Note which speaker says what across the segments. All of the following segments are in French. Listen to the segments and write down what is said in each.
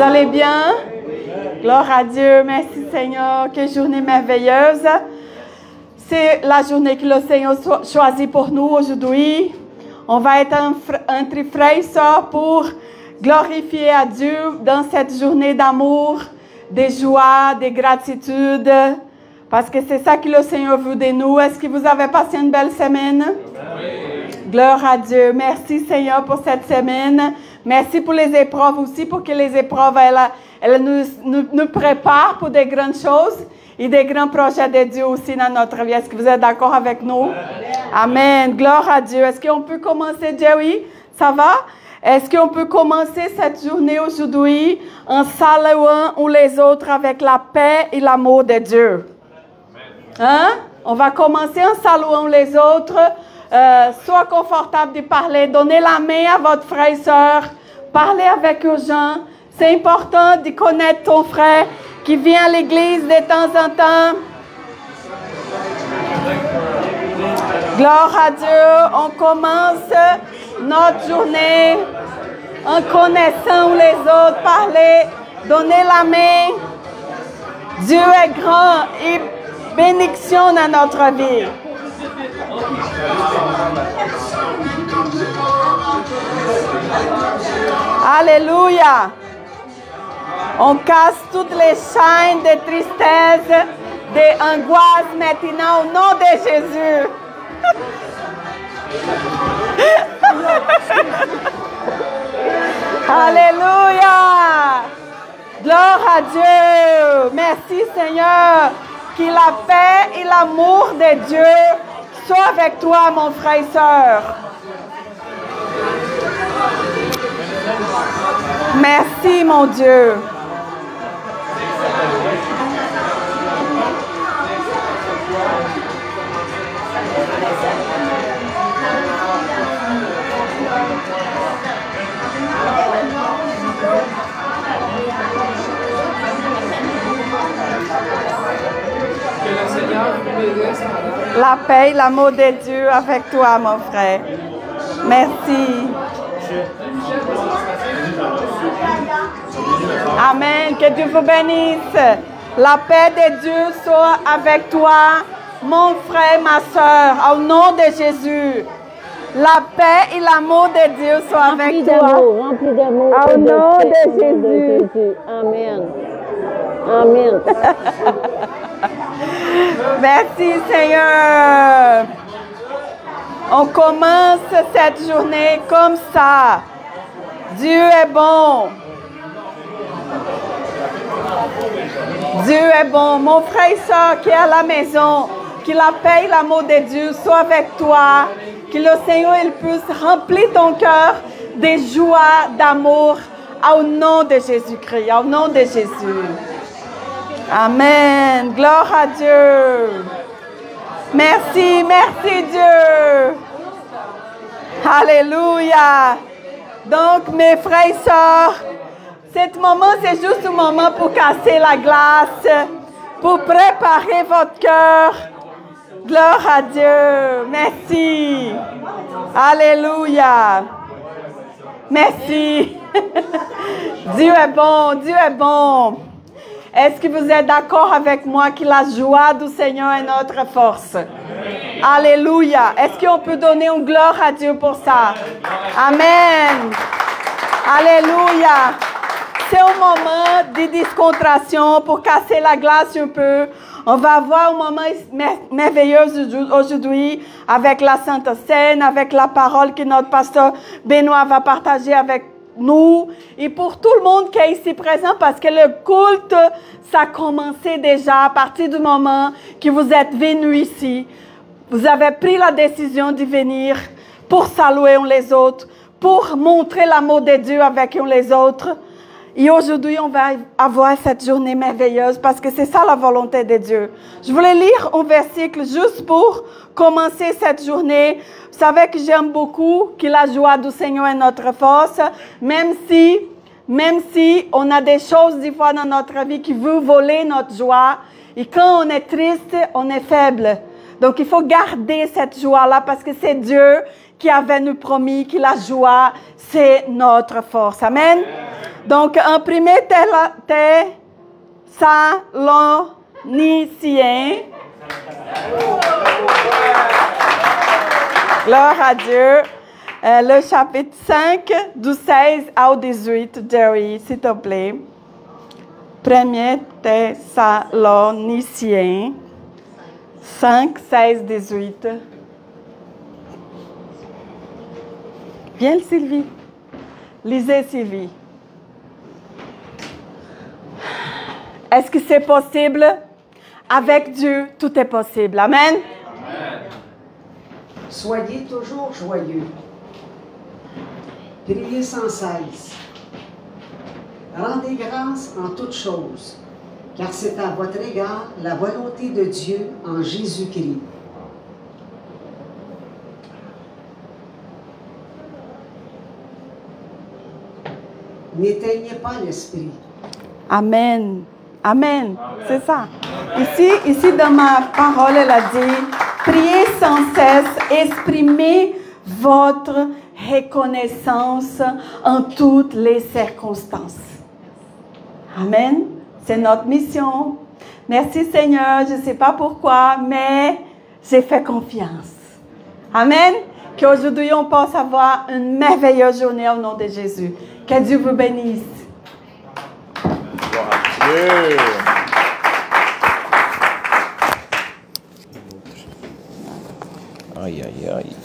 Speaker 1: Vous allez bien? Gloire à Dieu. Merci Seigneur. Quelle journée merveilleuse. C'est la journée que le Seigneur choisit pour nous aujourd'hui. On va être entre frères et sœurs pour glorifier à Dieu dans cette journée d'amour, de joie, de gratitude. Parce que c'est ça que le Seigneur veut de nous. Est-ce que vous avez passé une belle semaine? Gloire à Dieu. Merci Seigneur pour cette semaine. Merci pour les épreuves aussi, pour que les épreuves elles nous préparent pour des grandes choses et des grands projets de Dieu aussi dans notre vie. Est-ce que vous êtes d'accord avec nous? Amen. Gloire à Dieu. Est-ce qu'on peut commencer, Jerry? Ça va? Est-ce qu'on peut commencer cette journée aujourd'hui en saluant les autres avec la paix et l'amour de Dieu? Hein? On va commencer en saluant les autres. Sois confortable de parler. Donnez la main à votre frère et soeur. Parlez avec les gens. C'est important de connaître ton frère qui vient à l'église de temps en temps. Gloire à Dieu. On commence notre journée en connaissant les autres. Parlez. Donnez la main. Dieu est grand et bénédiction dans notre vie. Alléluia. On casse toutes les chaînes de tristesse, d'angoisse maintenant au nom de Jésus. Alléluia. Gloire à Dieu. Merci Seigneur. Que la paix et l'amour de Dieu soient avec toi, mon frère et sœur. Merci, mon Dieu. La paix et l'amour de Dieu avec toi, mon frère. Merci. Amen. Que Dieu vous bénisse. La paix de Dieu soit avec toi, mon frère, ma soeur, au nom de Jésus. La paix et l'amour de Dieu soient avec toi.
Speaker 2: Rempli d'amour.
Speaker 1: Au nom de Jésus.
Speaker 2: Amen. Amen.
Speaker 1: Merci Seigneur. On commence cette journée comme ça. Dieu est bon. Dieu est bon. Mon frère et soeur qui est à la maison, que la paix et l'amour de Dieu soient avec toi. Que le Seigneur il puisse remplir ton cœur de joie, d'amour, au nom de Jésus-Christ, au nom de Jésus. Amen. Gloire à Dieu. Merci, merci Dieu. Alléluia. Donc, mes frères et sœurs, ce moment, c'est juste un moment pour casser la glace, pour préparer votre cœur. Gloire à Dieu. Merci. Alléluia. Merci. Dieu est bon, Dieu est bon. Est-ce que vous êtes d'accord avec moi que la joie du Seigneur est notre force? Alléluia. Est-ce qu'on peut donner une gloire à Dieu pour ça? Amen. Alléluia. C'est un moment de discontration pour casser la glace un peu. On va avoir un moment merveilleux aujourd'hui avec la Sainte Seine, avec la parole que notre pasteur Benoît va partager avec nous et pour tout le monde qui est ici présent parce que le culte, ça a commencé déjà à partir du moment que vous êtes venus ici. Vous avez pris la décision de venir pour saluer les autres, pour montrer l'amour de Dieu avec les autres. Et aujourd'hui, on va avoir cette journée merveilleuse parce que c'est ça la volonté de Dieu. Je voulais lire un verset juste pour commencer cette journée. Vous savez que j'aime beaucoup que la joie du Seigneur est notre force, même si on a des choses des fois dans notre vie qui veulent voler notre joie. Et quand on est triste, on est faible. Donc il faut garder cette joie-là parce que c'est Dieu qui avait nous promis que la joie, c'est notre force. Amen. Donc, en 1 Thessaloniciens. Gloire à Dieu. Le chapitre 5, du 16 au 18. Jerry, s'il te plaît. 1 Thessaloniciens 5, 16, 18. Bien, Sylvie. Lisez, Sylvie. Est-ce que c'est possible? Avec Dieu, tout est possible. Amen.
Speaker 3: Amen. Soyez toujours joyeux. Priez sans cesse. Rendez grâce en toutes choses, car c'est à votre égard la volonté de Dieu en Jésus-Christ. N'éteignez pas l'esprit.
Speaker 1: Amen. Amen. C'est ça. Ici, dans ma parole, elle a dit, priez sans cesse, exprimez votre reconnaissance en toutes les circonstances. Amen. C'est notre mission. Merci Seigneur. Je ne sais pas pourquoi, mais j'ai fait confiance. Amen. Qu'aujourd'hui, on puisse avoir une merveilleuse journée au nom de Jésus. Que Dieu vous bénisse.
Speaker 4: Gloire à Dieu. Aïe, aïe, aïe.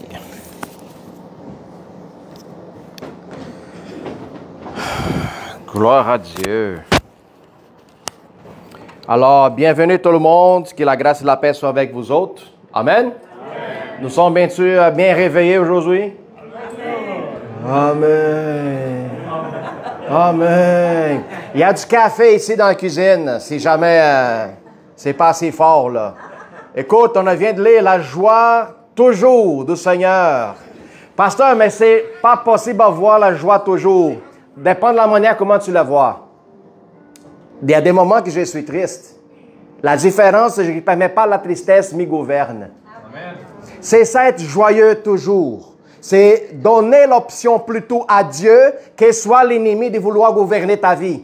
Speaker 4: Gloire à Dieu. Alors, bienvenue tout le monde. Que la grâce et la paix soient avec vous autres. Amen. Amen. Nous sommes bien sûr bien réveillés aujourd'hui. Amen. Amen. Il y a du café ici dans la cuisine, si jamais c'est pas assez fort, là. Écoute, on vient de lire la joie toujours du Seigneur. Pasteur, mais c'est pas possible de voir la joie toujours. Dépend de la manière comment tu la vois. Il y a des moments que je suis triste. La différence, c'est que je ne permets pas la tristesse m'y gouverne. C'est ça être joyeux toujours. C'est donner l'option plutôt à Dieu qu'il soit l'ennemi de vouloir gouverner ta vie.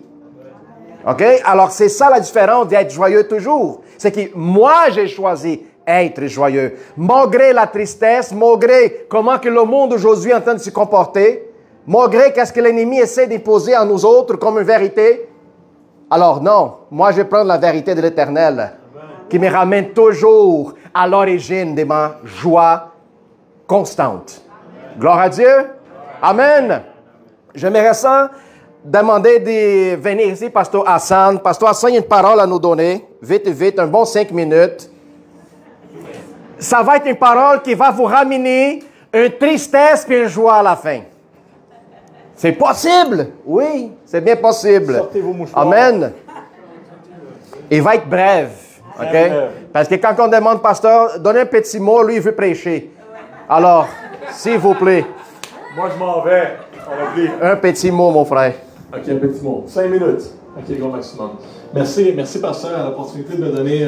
Speaker 4: OK? Alors, c'est ça la différence d'être joyeux toujours. C'est que moi, j'ai choisi être joyeux. Malgré la tristesse, malgré comment que le monde aujourd'hui est en train de se comporter, malgré qu'est-ce que l'ennemi essaie d'imposer à nous autres comme une vérité. Alors non, moi je vais prendre la vérité de l'Éternel qui me ramène toujours à l'origine de ma joie constante. Gloire à Dieu. Amen. J'aimerais ça demander de venir ici, Pasteur Hassan. Pasteur Hassan, il y a une parole à nous donner. Vite, vite, un bon 5 minutes. Ça va être une parole qui va vous ramener une tristesse et une joie à la fin. C'est possible. Oui, c'est bien possible.
Speaker 5: Sortez vos mouchoirs.
Speaker 4: Amen. Il va être bref. OK? Parce que quand on demande, pasteur, donnez un petit mot, lui, il veut prêcher. Alors, s'il vous plaît.
Speaker 5: Moi, je m'en vais. On oublie.
Speaker 4: Un petit mot, mon frère.
Speaker 5: OK, un petit mot. 5 minutes. OK, gros maximum. Merci, pasteur, à l'opportunité de me donner,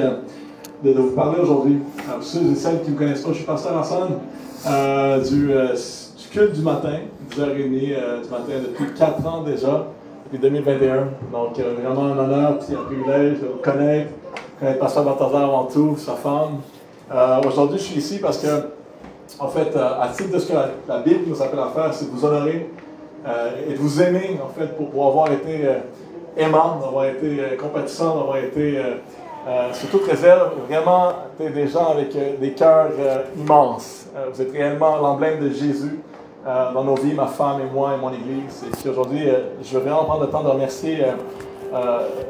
Speaker 5: de vous parler aujourd'hui. Pour ceux et celles qui ne me connaissent pas, je suis pasteur Hassan du culte du matin, 10h30 du matin, depuis 4 ans déjà, depuis 2021. Donc, vraiment un honneur et un privilège de vous connaître pasteur Balthazar avant tout, sa femme. Aujourd'hui, je suis ici parce que, en fait, à titre de ce que la Bible nous appelle à faire, c'est de vous honorer et de vous aimer, en fait, pour avoir été aimant, d'avoir été compatissant, d'avoir été, sous toute réserve, vraiment des gens avec des cœurs immenses. Vous êtes réellement l'emblème de Jésus dans nos vies, ma femme et moi et mon Église. Et puis aujourd'hui, je veux vraiment prendre le temps de remercier,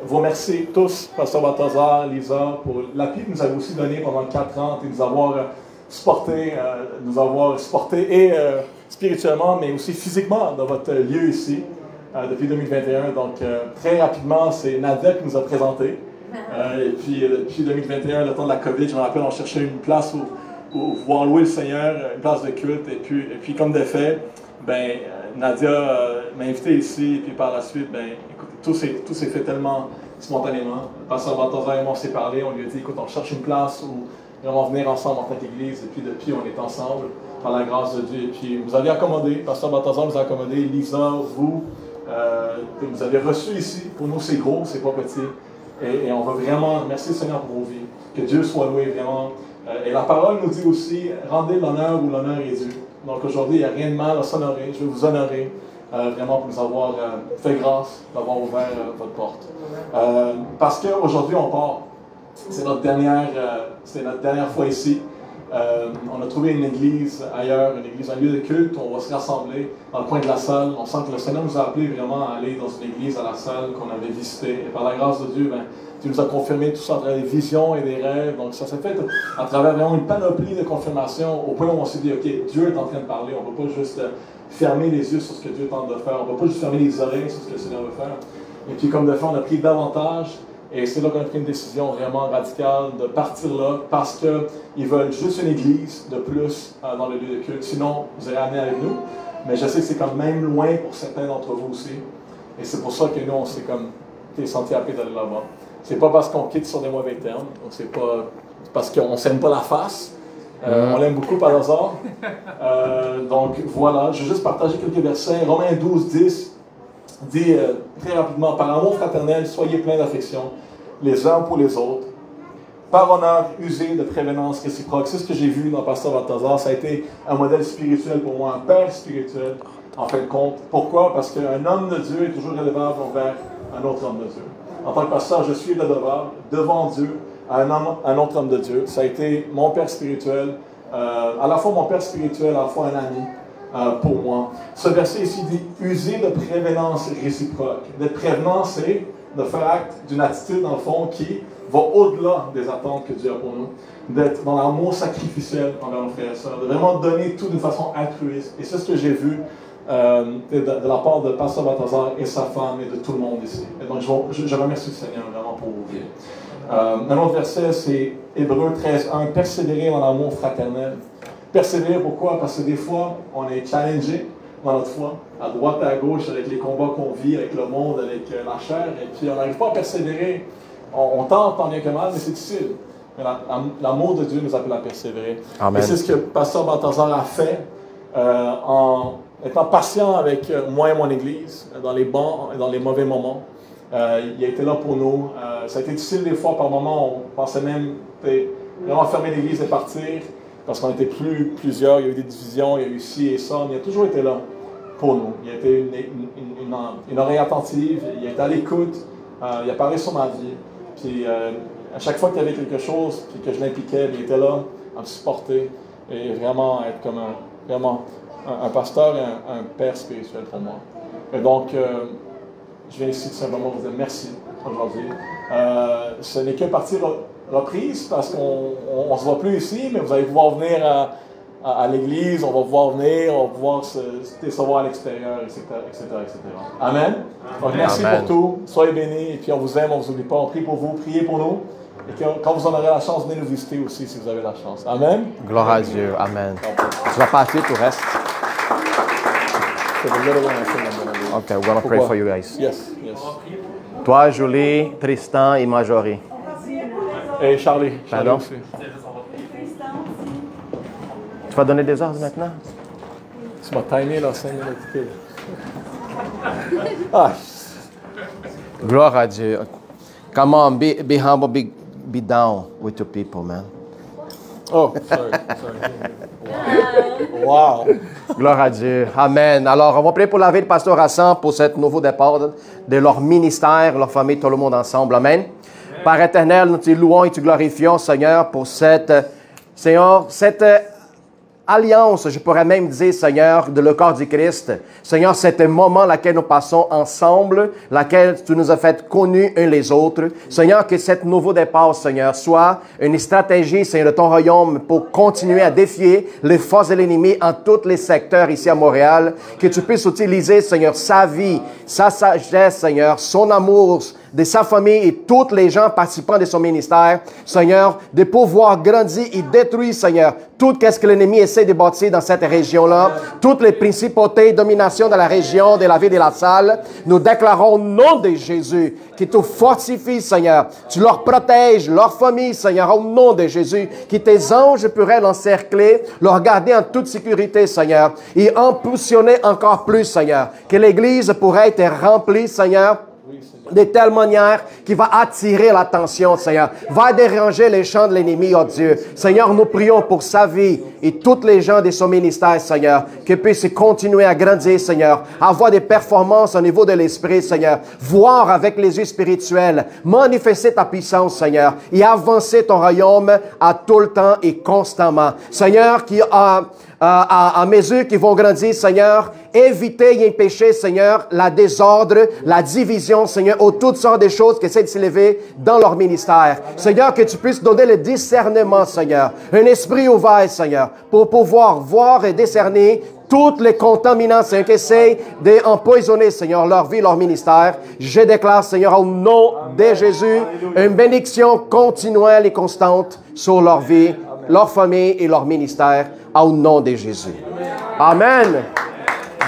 Speaker 5: vous remercier tous, Pasteur Balthazar, Lisa, pour l'appui que vous avez aussi donné pendant 4 ans et de nous avoir supporté et spirituellement, mais aussi physiquement dans votre lieu ici depuis 2021. Donc, très rapidement, c'est Nadia qui nous a présenté. Et puis, depuis 2021, le temps de la COVID, je me rappelle, on cherchait une place où pouvoir louer le Seigneur, une place de culte. Et puis comme de fait, Nadia m'a invité ici. Et puis par la suite, écoutez, tout s'est fait tellement spontanément. Le pasteur Balthazar et moi, on s'est parlé. On lui a dit, écoute, on cherche une place où vraiment venir ensemble en tant qu'Église. Et puis depuis, on est ensemble par la grâce de Dieu. Et puis vous avez accommodé, pasteur Balthazar vous a accommodé, Lisa, vous, Vous avez reçu ici. Pour nous, c'est gros, c'est pas petit. Et on veut vraiment, merci Seigneur pour vos vies. Que Dieu soit loué vraiment. Et la parole nous dit aussi, rendez l'honneur où l'honneur est dû. Donc aujourd'hui, il n'y a rien de mal à s'honorer. Je vais vous honorer vraiment pour nous avoir fait grâce, d'avoir ouvert votre porte. Parce qu'aujourd'hui, on part. C'est notre dernière fois ici. On a trouvé une église ailleurs, une église, un lieu de culte. On va se rassembler dans le coin de la salle. On sent que le Seigneur nous a appelés vraiment à aller dans une église, à la salle qu'on avait visitée. Et par la grâce de Dieu, Dieu nous a confirmé tout ça à travers des visions et des rêves. Donc ça s'est fait à travers vraiment une panoplie de confirmations au point où on s'est dit, OK, Dieu est en train de parler. On ne peut pas juste fermer les yeux sur ce que Dieu tente de faire. On ne peut pas juste fermer les oreilles sur ce que le Seigneur veut faire. Et puis comme de fait, on a pris davantage. Et c'est là qu'on a pris une décision vraiment radicale de partir là parce qu'ils veulent juste une église de plus dans le lieu de culte. Sinon, vous allez amener avec nous. Mais je sais que c'est quand même loin pour certains d'entre vous aussi. Et c'est pour ça que nous, on s'est comme senti appelés d'aller là-bas. C'est pas parce qu'on quitte sur des mauvais termes. C'est pas parce qu'on ne s'aime pas la face. On l'aime beaucoup par hasard. Donc voilà, je vais juste partager quelques versets. Romains 12, 10 dit très rapidement, par amour fraternel, soyez pleins d'affection les uns pour les autres. Par honneur, usez de prévenance réciproque. C'est ce que j'ai vu dans Pasteur Balthazar. Ça a été un modèle spirituel pour moi, un père spirituel, en fin de compte. Pourquoi? Parce qu'un homme de Dieu est toujours redevable envers un autre homme de Dieu. En tant que pasteur, je suis redevable devant Dieu à un autre homme de Dieu. Ça a été mon père spirituel, à la fois mon père spirituel, à la fois un ami pour moi. Ce verset ici dit « Usez de prévenance réciproque ». D'être prévenant, c'est de faire acte d'une attitude, dans le fond, qui va au-delà des attentes que Dieu a pour nous. D'être dans l'amour sacrificiel envers nos frères et sœurs. De vraiment donner tout d'une façon altruiste. Et c'est ce que j'ai vu de la part de Pasteur Balthazar et sa femme et de tout le monde ici. Et donc, je remercie le Seigneur vraiment pour vos vies. Un autre verset, c'est Hébreux 13:1, « Persévérer dans l'amour fraternel ». Persévérer, pourquoi? Parce que des fois, on est challengé dans notre foi, à droite et à gauche, avec les combats qu'on vit, avec le monde, avec la chair, et puis on n'arrive pas à persévérer. On tente tant bien que mal, mais c'est difficile. Mais l'amour de Dieu nous appelle à persévérer. Amen. Et c'est ce que Pasteur Balthazar a fait en étant patient avec moi et mon Église, dans les bons et dans les mauvais moments. Il a été là pour nous. Ça a été difficile des fois, par moments, on pensait même vraiment fermer l'Église et partir, parce qu'on n'était plus plusieurs, il y a eu des divisions, il y a eu ci et ça, mais il a toujours été là pour nous. Il a été une oreille attentive, il a été à l'écoute, il a parlé sur ma vie. Puis à chaque fois qu'il y avait quelque chose, puis que je l'impliquais, il était là à me supporter et vraiment être comme un pasteur et un père spirituel pour moi. Et donc, je viens ici tout simplement vous dire merci aujourd'hui. Ce n'est que partie reprise parce qu'on ne se voit plus ici, mais vous allez pouvoir venir à l'église, on va pouvoir venir, on va pouvoir se décevoir à l'extérieur, etc., etc., etc. Amen. Donc, merci Amen. Pour tout. Soyez bénis. Et puis, on vous aime, on ne vous oublie pas. On prie pour vous, priez pour nous. Et quand vous en aurez la chance, venez nous visiter aussi si vous avez la chance. Amen.
Speaker 4: Gloire à Dieu. Amen. Tu vas passer tout le reste. Okay, we're going to pray for you guys.
Speaker 5: Yes, yes.
Speaker 4: Toi, Julie, Tristan et Marjorie.
Speaker 5: Et Charlie.
Speaker 4: Pardon? Aussi. Tu vas donner des ordres maintenant?
Speaker 5: Tu m'as timé là, 5 minutes. Ah.
Speaker 4: Gloire à Dieu. Come on, be humble, be down with your people, man.
Speaker 5: Oh, sorry. Wow.
Speaker 4: Gloire à Dieu. Amen. Alors, on va prier pour la vie de Pasteur Hassan pour ce nouveau départ de leur ministère, leur famille, tout le monde ensemble. Amen. Père éternel, nous te louons et te glorifions, Seigneur, pour cette alliance, je pourrais même dire, Seigneur, de le corps du Christ. Seigneur, c'est un moment laquelle nous passons ensemble, laquelle tu nous as fait connus uns les autres. Seigneur, que cet nouveau départ, Seigneur, soit une stratégie, Seigneur, de ton royaume pour continuer à défier les forces de l'ennemi en tous les secteurs ici à Montréal. Que tu puisses utiliser, Seigneur, sa vie, sa sagesse, Seigneur, son amour, de sa famille et tous les gens participants de son ministère, Seigneur, de pouvoir grandir et détruire, Seigneur, tout ce que l'ennemi essaie de bâtir dans cette région-là, toutes les principautés, dominations de la région, de la ville de la salle. Nous déclarons au nom de Jésus qui te fortifie, Seigneur. Tu leur protèges, leur famille, Seigneur, au nom de Jésus, que tes anges pourraient l'encercler, leur garder en toute sécurité, Seigneur, et impulsionner encore plus, Seigneur, que l'Église pourrait être remplie, Seigneur, de telle manière qui va attirer l'attention, Seigneur, va déranger les champs de l'ennemi, oh Dieu. Seigneur, nous prions pour sa vie et toutes les gens de son ministère, Seigneur, qu'ils puissent continuer à grandir, Seigneur, avoir des performances au niveau de l'esprit, Seigneur, voir avec les yeux spirituels, manifester ta puissance, Seigneur, et avancer ton royaume à tout le temps et constamment. Seigneur, qui à mesure qu'ils vont grandir, Seigneur, éviter un péché, Seigneur, la désordre, la division, Seigneur, ou toutes sortes de choses qui essaient de s'élever dans leur ministère. Seigneur, que tu puisses donner le discernement, Seigneur, un esprit ouvert, Seigneur, pour pouvoir voir et discerner toutes les contaminants, Seigneur, qui essayent d'empoisonner, Seigneur, leur vie, leur ministère. Je déclare, Seigneur, au nom de Jésus, une bénédiction continuelle et constante sur leur vie, leur famille et leur ministère, au nom de Jésus. Amen.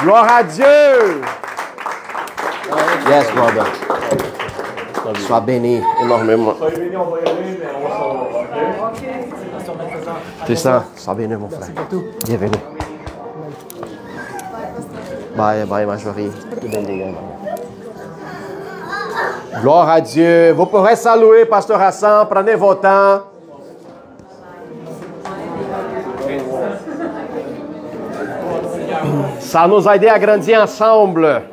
Speaker 4: Gloire à Dieu. Yes, brother. Sois béni énormément.
Speaker 5: Soyez bénis, on va y aller, mais on va s'en va, OK?
Speaker 4: C'est ça. Sois béni, mon frère. Bienvenue. Bye, bye, Marjorie. Gloire à Dieu. Vous pourrez saluer, Pasteur Hassan. Prenez votre temps. Ça nous a aidé à grandir ensemble.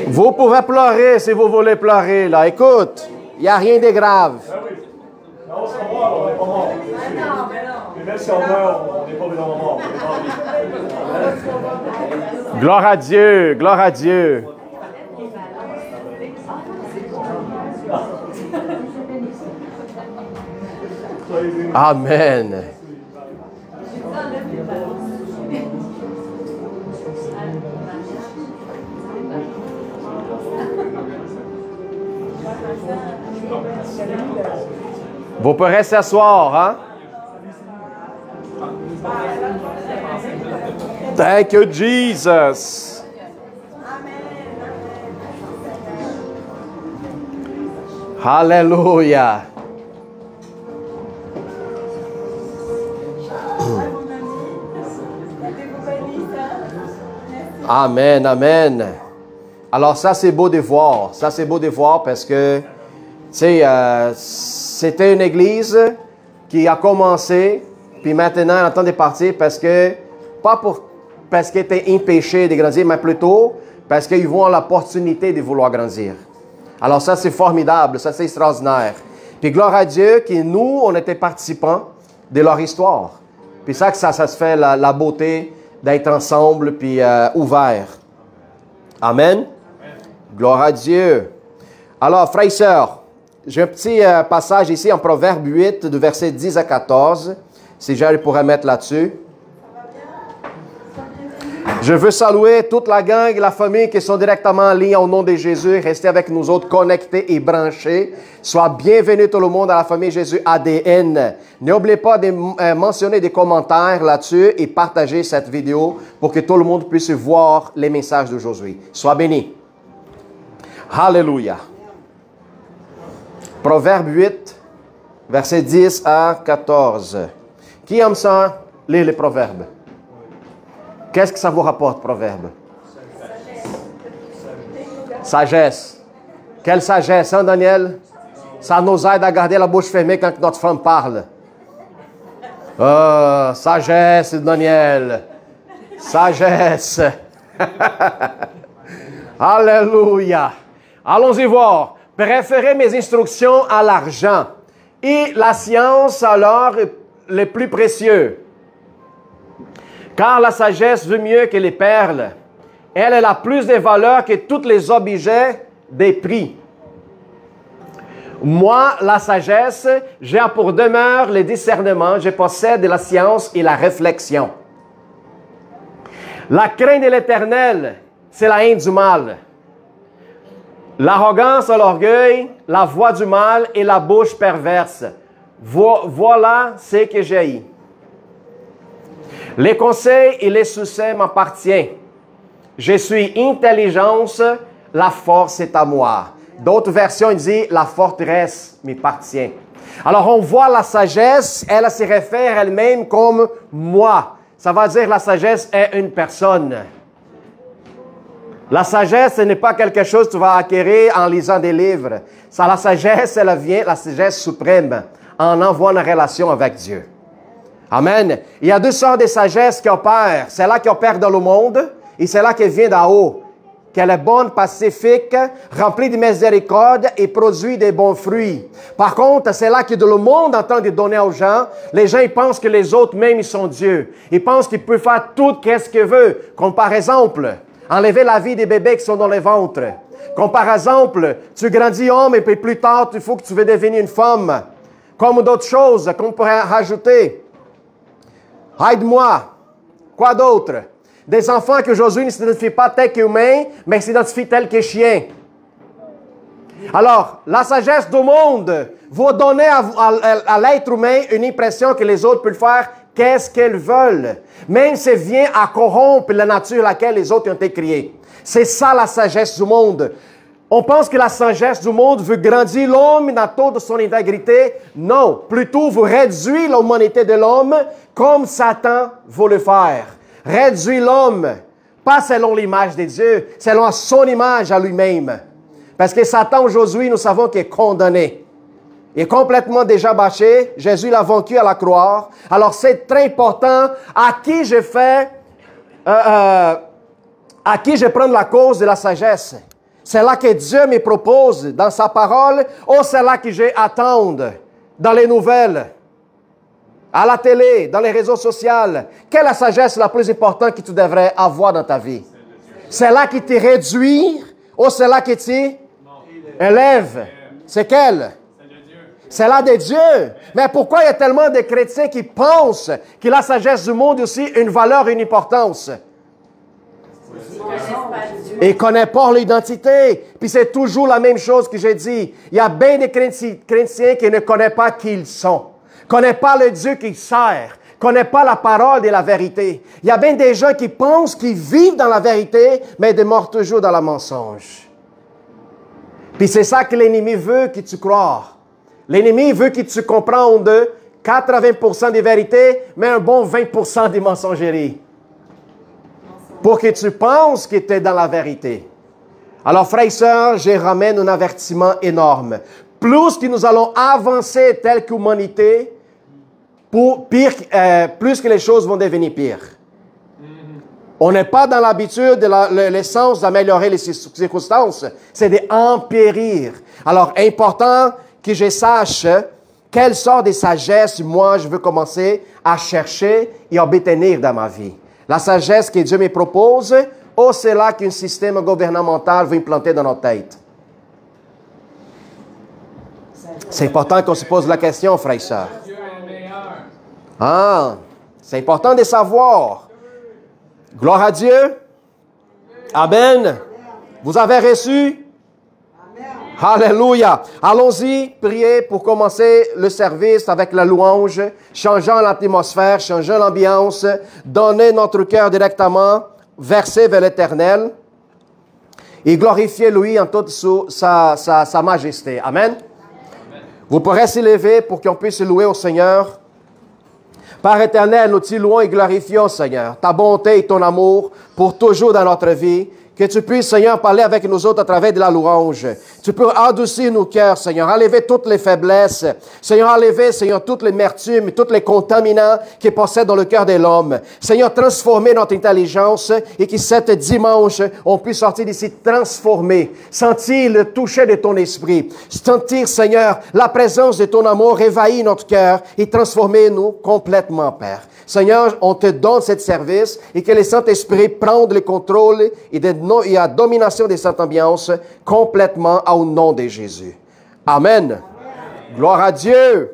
Speaker 4: Vous pouvez pleurer si vous voulez pleurer, là. Écoute, il n'y a rien de grave.
Speaker 5: Ah oui. Non, on sera mort, on n'est pas mort. Mais même si on meurt, on n'est pas vraiment mort. On est en vie.
Speaker 4: Gloire à Dieu, gloire à Dieu. Amen. Vous pourrez s'asseoir, hein? Thank you, Jesus. Hallelujah. Amen, amen. Alors ça, c'est beau de voir. Ça, c'est beau de voir parce que, tu sais, c'était une église qui a commencé, puis maintenant, elle entend de partir parce que, pas parce qu'elle était empêchée de grandir, mais plutôt parce qu'ils vont avoir l'opportunité de vouloir grandir. Alors ça, c'est formidable, ça, c'est extraordinaire. Puis gloire à Dieu que nous, on était participants de leur histoire. Puis ça, que ça se fait la beauté d'être ensemble, puis ouvert. Amen. Gloire à Dieu. Alors, frères et sœurs, j'ai un petit passage ici en Proverbe 8, de versets 10 à 14. Si j'arrive pourrais mettre là-dessus. Je veux saluer toute la gang et la famille qui sont directement en ligne au nom de Jésus. Restez avec nous autres, connectés et branchés. Sois bienvenus tout le monde à la famille Jésus ADN. N'oubliez pas de mentionner des commentaires là-dessus et partager cette vidéo pour que tout le monde puisse voir les messages d'aujourd'hui. Sois bénis. Alléluia. Proverbe 8, versets 10 à 14. Qui aime ça, lire les proverbes? Qu'est-ce que ça vous rapporte, proverbe? Sagesse. Quelle sagesse, hein, Daniel? Ça nous aide à garder la bouche fermée quand notre femme parle. Sagesse, Daniel. Sagesse. Alléluia. Allons-y voir. Préférez mes instructions à l'argent et la science à l'or le plus précieux. Car la sagesse vaut mieux que les perles. Elle a plus de valeur que tous les objets des prix. Moi, la sagesse, j'ai pour demeure le discernement, je possède la science et la réflexion. La crainte de l'Éternel, c'est la haine du mal. L'arrogance, l'orgueil, la voix du mal et la bouche perverse. Voilà ce que j'ai. Les conseils et les succès m'appartiennent. Je suis intelligence, la force est à moi. D'autres versions disent la forteresse m'appartient. Alors on voit la sagesse, elle se réfère elle-même comme moi. Ça va dire la sagesse est une personne. La sagesse, ce n'est pas quelque chose que tu vas acquérir en lisant des livres. Ça, la sagesse, elle vient, la sagesse suprême, en envoie une relation avec Dieu. Amen. Il y a deux sortes de sagesse qui opèrent. Celle-là qui opère dans le monde et celle-là qui vient d'en haut. Qu'elle est bonne, pacifique, remplie de miséricorde et produit des bons fruits. Par contre, celle-là qui est dans le monde en train de donner aux gens, les gens ils pensent que les autres même ils sont Dieu. Ils pensent qu'ils peuvent faire tout ce qu'ils veulent. Comme par exemple, enlever la vie des bébés qui sont dans les ventres. Comme par exemple, tu grandis homme et puis plus tard, il faut que tu veux devenir une femme. Comme d'autres choses qu'on pourrait rajouter. Aide-moi. Quoi d'autre? Des enfants qui aujourd'hui ne s'identifient pas tels qu'humains, mais s'identifient tels que chiens. Alors, la sagesse du monde va donner à l'être humain une impression que les autres peuvent faire qu'est-ce qu'ils veulent. Même si vient à corrompre la nature à laquelle les autres ont été créés. C'est ça la sagesse du monde. On pense que la sagesse du monde veut grandir l'homme dans toute son intégrité. Non, plutôt vous réduire l'humanité de l'homme comme Satan veut le faire. Réduire l'homme, pas selon l'image de Dieu, selon son image à lui-même. Parce que Satan aujourd'hui, nous savons qu'il est condamné. Il est complètement déjà bâché. Jésus l'a vaincu à la croix. Alors c'est très important à qui je fais, à qui je prends la cause de la sagesse. C'est là que Dieu me propose dans sa parole ou c'est là que j'ai attendre dans les nouvelles, à la télé, dans les réseaux sociaux. Quelle est la sagesse la plus importante que tu devrais avoir dans ta vie? C'est là qui te réduit ou c'est là qui te élève? C'est quelle? C'est là de Dieu. Mais pourquoi il y a tellement de chrétiens qui pensent que la sagesse du monde a aussi une valeur et une importance? Et ne connaissent pas l'identité. Puis c'est toujours la même chose que j'ai dit. Il y a bien des chrétiens qui ne connaissent pas qui ils sont. Ne connaissent pas le Dieu qu'ils servent. Ne connaissent pas la parole de la vérité. Il y a bien des gens qui pensent qu'ils vivent dans la vérité, mais ils demeurent toujours dans le mensonge. Puis c'est ça que l'ennemi veut que tu crois. L'ennemi veut que tu comprennes 80% des vérités, mais un bon 20% des mensogeries. Pour que tu penses que tu es dans la vérité. Alors, frères et sœurs, je ramène un avertissement énorme. Plus que nous allons avancer telle qu'humanité, plus que les choses vont devenir pires. On n'est pas dans l'habitude, l'essence d'améliorer les circonstances, c'est d'empérir. Alors, important que je sache quelle sorte de sagesse, moi, je veux commencer à chercher et à obtenir dans ma vie. La sagesse que Dieu me propose, ou c'est là qu'un système gouvernemental veut implanter dans nos têtes? C'est important qu'on se pose la question, frères et sœurs. Ah, c'est important de savoir. Gloire à Dieu. Amen. Vous avez reçu? Alléluia. Allons-y, prier pour commencer le service avec la louange, changeant l'atmosphère, changeant l'ambiance, donner notre cœur directement, verser vers l'Éternel et glorifier lui en toute sa majesté. Amen. Vous pourrez s'élever pour qu'on puisse louer au Seigneur. Père éternel, nous te louons et glorifions, Seigneur, ta bonté et ton amour pour toujours dans notre vie. Que tu puisses, Seigneur, parler avec nous autres à travers de la louange. Tu peux adoucir nos cœurs, Seigneur, enlever toutes les faiblesses. Seigneur, enlever, Seigneur, toutes les mertumes, tous les contaminants qui possèdent dans le cœur de l'homme. Seigneur, transformer notre intelligence et que cet dimanche, on puisse sortir d'ici transformé, sentir le toucher de ton esprit, sentir, Seigneur, la présence de ton amour réveillir notre cœur et transformer nous complètement, Père. Seigneur, on te donne ce service et que le Saint-Esprit prenne le contrôle et la domination de cette ambiance complètement au nom de Jésus. Amen. Amen. Gloire à Dieu.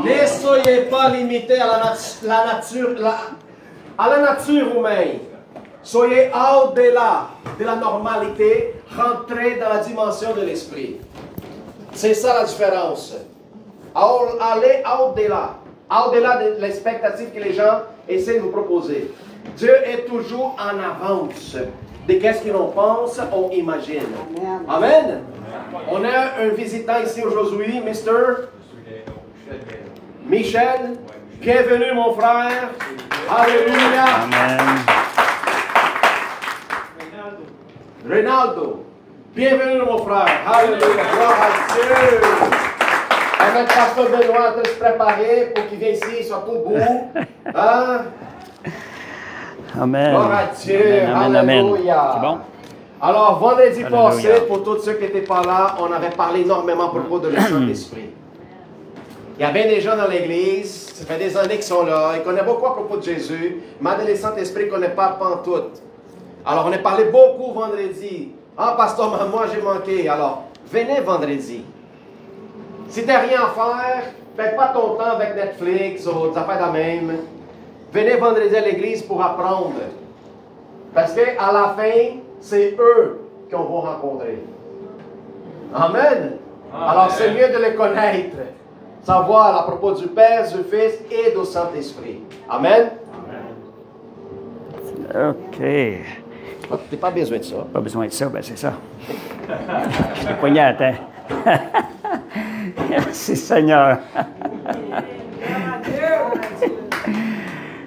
Speaker 4: Ne soyez pas limités à la nature humaine. Soyez au-delà de la normalité, rentrez dans la dimension de l'esprit. C'est ça la différence. Allez au-delà de l'expectative que les gens essaient de vous proposer. Dieu est toujours en avance de qu'est-ce que l'on pense ou imagine. Amen. On a un visitant ici aujourd'hui, Mr. Michel. Bienvenue mon frère. Alléluia.
Speaker 6: Amen.
Speaker 4: Ronaldo. Bienvenue mon frère. Alléluia. Gloire à Dieu. Et notre pasteur Benoît est en train de se préparer pour qu'il vienne ici, il soit tout beau. Hein?
Speaker 6: Amen.
Speaker 4: Gloire à Dieu.
Speaker 6: Amen,
Speaker 4: Alléluia.
Speaker 6: C'est bon?
Speaker 4: Alors, vendredi
Speaker 6: Alléluia.
Speaker 4: passé, pour tous ceux qui n'étaient pas là, on avait parlé énormément à propos de le Saint-Esprit. Il y a bien des gens dans l'Église, ça fait des années qu'ils sont là, ils connaissent beaucoup à propos de Jésus, mais de le Saint-Esprit, ils ne connaissent pas pantoute. Alors, on a parlé beaucoup vendredi. Ah, pasteur, moi j'ai manqué. Alors, venez vendredi. Si tu n'as rien à faire, fais pas ton temps avec Netflix ou des affaires de même. Venez vendredi à l'église pour apprendre. Parce qu'à la fin, c'est eux qu'on va rencontrer. Amen. Alors, c'est mieux de les connaître. Savoir à propos du Père, du Fils et du Saint-Esprit. Amen.
Speaker 6: OK.
Speaker 4: Tu n'as pas besoin de ça.
Speaker 6: Pas besoin de ça, ben c'est ça. Je l'ai poigné à terre. Merci Seigneur.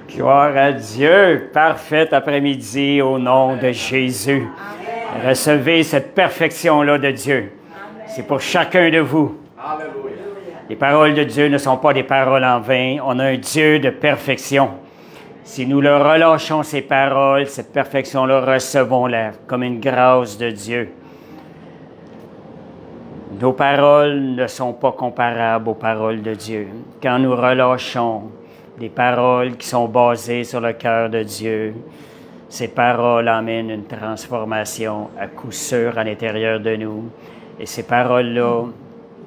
Speaker 6: Gloire à Dieu. Parfait après-midi au nom de Jésus. Recevez cette perfection-là de Dieu. C'est pour chacun de vous.
Speaker 4: Alléluia.
Speaker 6: Les paroles de Dieu ne sont pas des paroles en vain. On a un Dieu de perfection. Si nous le relâchons, ces paroles, cette perfection-là, recevons-la comme une grâce de Dieu. Nos paroles ne sont pas comparables aux paroles de Dieu. Quand nous relâchons des paroles qui sont basées sur le cœur de Dieu, ces paroles amènent une transformation à coup sûr à l'intérieur de nous. Et ces paroles-là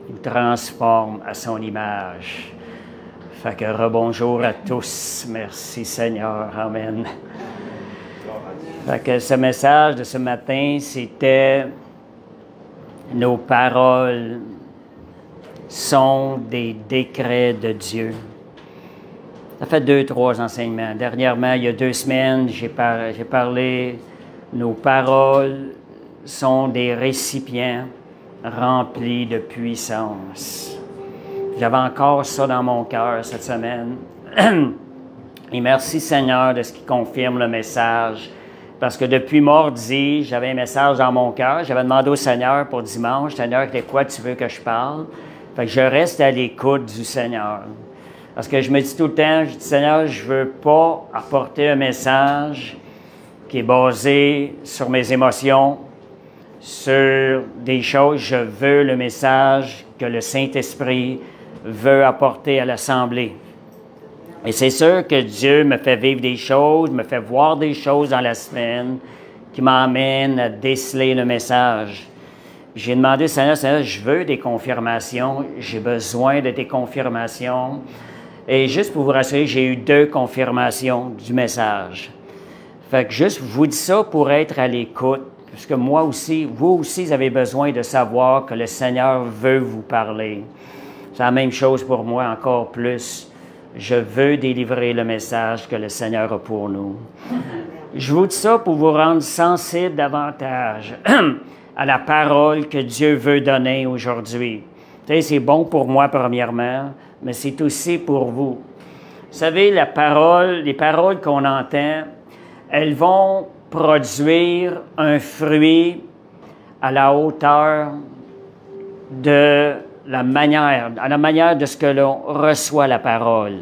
Speaker 6: nous transforment à son image. Fait que rebonjour à tous. Merci Seigneur. Amen. Fait que ce message de ce matin, c'était nos paroles sont des décrets de Dieu. Ça fait 2-3 enseignements. Dernièrement, il y a 2 semaines, j'ai parlé, nos paroles sont des récipients remplis de puissance. J'avais encore ça dans mon cœur cette semaine. Et merci Seigneur de ce qui confirme le message. Parce que depuis mardi, j'avais un message dans mon cœur. J'avais demandé au Seigneur pour dimanche, Seigneur, de quoi tu veux que je parle? Fait que je reste à l'écoute du Seigneur. Parce que je me dis tout le temps, je dis, Seigneur, je ne veux pas apporter un message qui est basé sur mes émotions, sur des choses. Je veux le message que le Saint-Esprit veut apporter à l'Assemblée. Et c'est sûr que Dieu me fait vivre des choses, me fait voir des choses dans la semaine qui m'emmènent à déceler le message. J'ai demandé, Seigneur, je veux des confirmations, j'ai besoin de tes confirmations. Et juste pour vous rassurer, j'ai eu 2 confirmations du message. Fait que juste, je vous dis ça pour être à l'écoute, parce que moi aussi, vous aussi, vous avez besoin de savoir que le Seigneur veut vous parler. C'est la même chose pour moi, encore plus. Je veux délivrer le message que le Seigneur a pour nous. Je vous dis ça pour vous rendre sensible davantage à la parole que Dieu veut donner aujourd'hui. Tu sais, c'est bon pour moi premièrement, mais c'est aussi pour vous. Vous savez, les paroles qu'on entend, elles vont produire un fruit à la hauteur de la manière de ce que l'on reçoit la parole.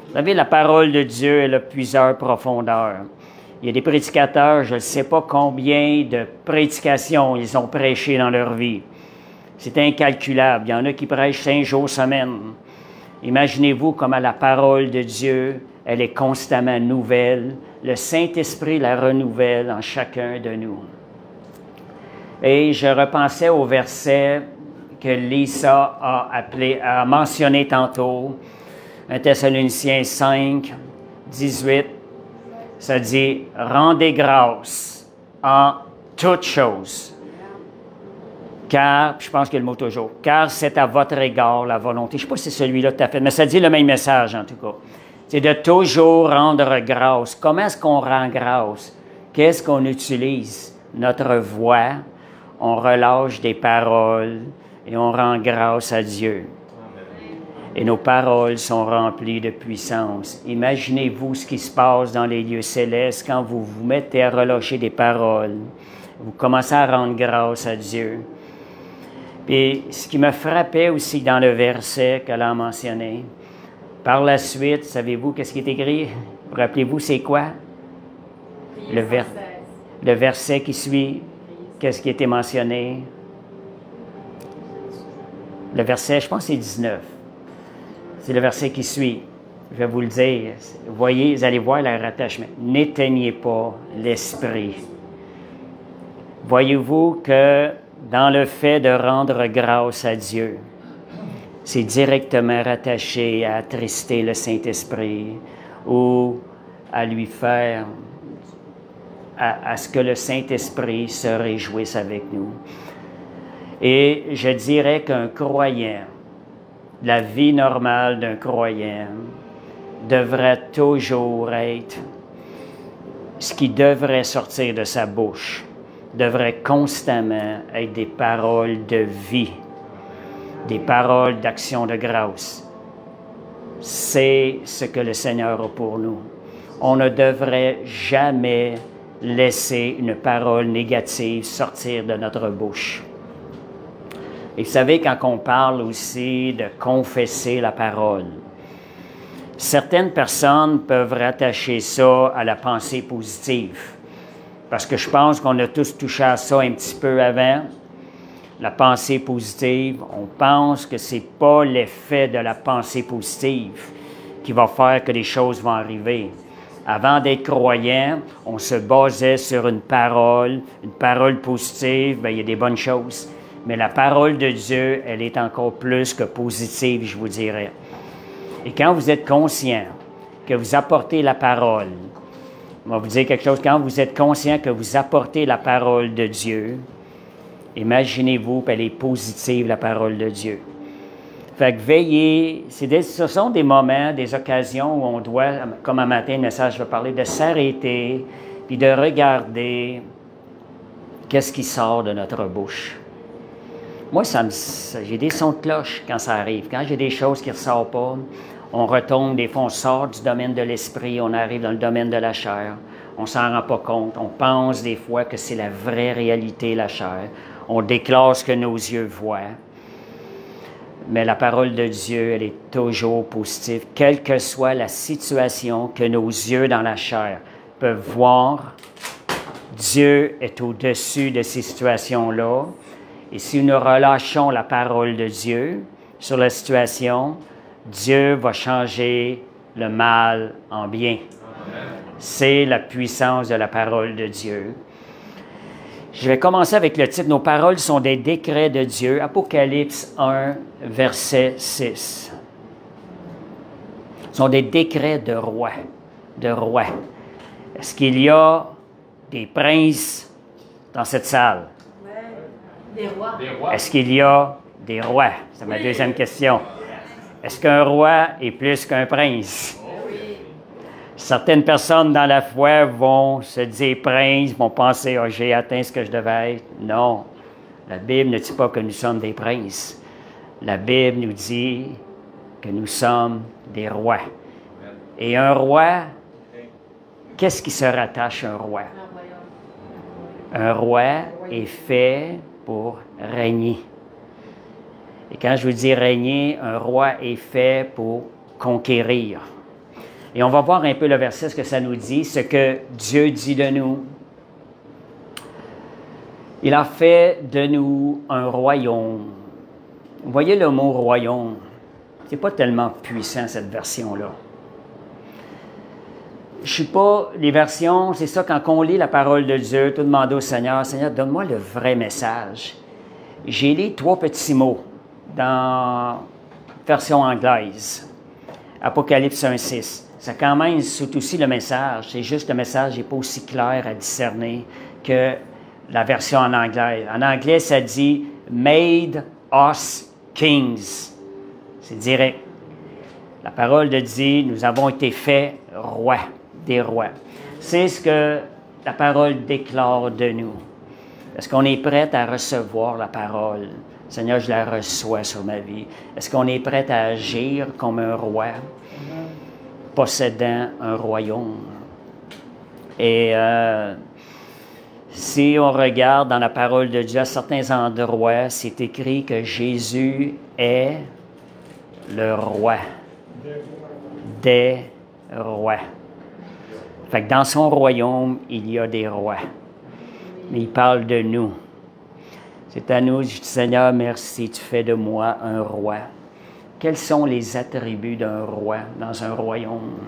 Speaker 6: Vous savez, la parole de Dieu, elle a plusieurs profondeurs. Il y a des prédicateurs, je ne sais pas combien de prédications ils ont prêché dans leur vie. C'est incalculable. Il y en a qui prêchent 5 jours semaine. Imaginez-vous comment la parole de Dieu, elle est constamment nouvelle. Le Saint-Esprit la renouvelle en chacun de nous. Et je repensais au verset que Lisa a mentionné tantôt. 1 Thessaloniciens 5, 18, ça dit « Rendez grâce en toutes choses. » Car, je pense qu'il y a le mot toujours, « Car c'est à votre égard la volonté. » Je ne sais pas si c'est celui-là tout à fait, mais ça dit le même message en tout cas. C'est de toujours rendre grâce. Comment est-ce qu'on rend grâce? Qu'est-ce qu'on utilise? Notre voix, on relâche des paroles et on rend grâce à Dieu. Et nos paroles sont remplies de puissance. Imaginez-vous ce qui se passe dans les lieux célestes quand vous vous mettez à relâcher des paroles. Vous commencez à rendre grâce à Dieu. Et ce qui me frappait aussi dans le verset qu'elle a mentionné, par la suite, savez-vous qu'est-ce qui est écrit? Rappelez-vous, c'est quoi? Le verset qui suit, qu'est-ce qui a été mentionné? Le verset, je pense que c'est 19. C'est le verset qui suit. Je vais vous le dire. Voyez, vous allez voir le rattachement. N'éteignez pas l'esprit. Voyez-vous que dans le fait de rendre grâce à Dieu, c'est directement rattaché à attrister le Saint-Esprit ou à lui faire, à ce que le Saint-Esprit se réjouisse avec nous. Et je dirais qu'un croyant, la vie normale d'un croyant, devrait toujours être, ce qui devrait sortir de sa bouche, devrait constamment être des paroles de vie, des paroles d'action de grâce. C'est ce que le Seigneur a pour nous. On ne devrait jamais laisser une parole négative sortir de notre bouche. Et vous savez, quand on parle aussi de confesser la parole, certaines personnes peuvent rattacher ça à la pensée positive. Parce que je pense qu'on a tous touché à ça un petit peu avant. La pensée positive, on pense que ce n'est pas l'effet de la pensée positive qui va faire que les choses vont arriver. Avant d'être croyant, on se basait sur une parole positive, bien, il y a des bonnes choses. Mais la parole de Dieu, elle est encore plus que positive, je vous dirais. Et quand vous êtes conscient que vous apportez la parole, je vais vous dire quelque chose, quand vous êtes conscient que vous apportez la parole de Dieu, imaginez-vous qu'elle est positive, la parole de Dieu. Fait que veillez, ce sont des moments, des occasions où on doit, comme un matin, le message va parler, de s'arrêter puis de regarder qu'est-ce qui sort de notre bouche. Moi, j'ai des sons de cloche quand ça arrive. Quand j'ai des choses qui ne ressortent pas, on retombe, des fois on sort du domaine de l'esprit, on arrive dans le domaine de la chair. On ne s'en rend pas compte. On pense des fois que c'est la vraie réalité, la chair. On déclare ce que nos yeux voient. Mais la parole de Dieu, elle est toujours positive. Quelle que soit la situation que nos yeux dans la chair peuvent voir, Dieu est au-dessus de ces situations-là. Et si nous relâchons la parole de Dieu sur la situation, Dieu va changer le mal en bien. C'est la puissance de la parole de Dieu. Je vais commencer avec le titre « Nos paroles sont des décrets de Dieu », Apocalypse 1, verset 6. Ce sont des décrets de roi, de roi. Est-ce qu'il y a des princes dans cette salle?
Speaker 7: Des rois.
Speaker 6: Est-ce qu'il y a des rois? C'est ma deuxième question. Est-ce qu'un roi est plus qu'un prince? Certaines personnes dans la foi vont se dire prince, vont penser « j'ai atteint ce que je devais être ». Non, la Bible ne dit pas que nous sommes des princes. La Bible nous dit que nous sommes des rois. Et un roi, qu'est-ce qui se rattache à un roi? Un roi est fait pour régner. Et quand je vous dis régner, un roi est fait pour conquérir. Et on va voir un peu le verset, ce que ça nous dit, ce que Dieu dit de nous. Il a fait de nous un royaume. Vous voyez le mot royaume, c'est pas tellement puissant cette version-là. Je suis pas, les versions, c'est ça, quand on lit la parole de Dieu, tout demander au Seigneur, Seigneur, donne-moi le vrai message. J'ai lu 3 petits mots. dans version anglaise, Apocalypse 1:6. Ça quand même c'est aussi le message. C'est juste le message n'est pas aussi clair à discerner que la version en anglais. En anglais, ça dit « Made us kings ». C'est direct. La parole de dit « Nous avons été faits rois, des rois ». C'est ce que la parole déclare de nous. Est-ce qu'on est prêt à recevoir la parole? Seigneur, je la reçois sur ma vie. Est-ce qu'on est prêt à agir comme un roi, possédant un royaume? Et si on regarde dans la parole de Dieu, à certains endroits, c'est écrit que Jésus est le roi des rois. Fait que dans son royaume, il y a des rois. Mais il parle de nous. C'est à nous, je dis, Seigneur, merci, tu fais de moi un roi. Quels sont les attributs d'un roi dans un royaume?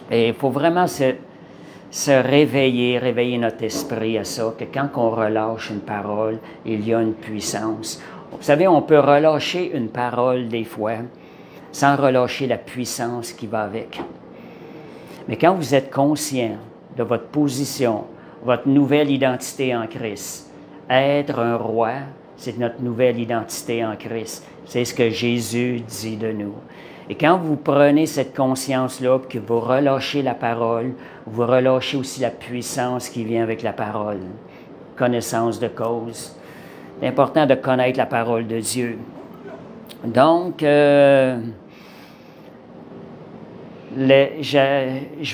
Speaker 6: Et il faut vraiment se réveiller notre esprit à ça, que quand on relâche une parole, il y a une puissance. Vous savez, on peut relâcher une parole des fois sans relâcher la puissance qui va avec. Mais quand vous êtes conscient de votre position, votre nouvelle identité en Christ, être un roi, c'est notre nouvelle identité en Christ. C'est ce que Jésus dit de nous. Et quand vous prenez cette conscience-là, que vous relâchez la parole, vous relâchez aussi la puissance qui vient avec la parole. Connaissance de cause. C'est important de connaître la parole de Dieu. Donc, je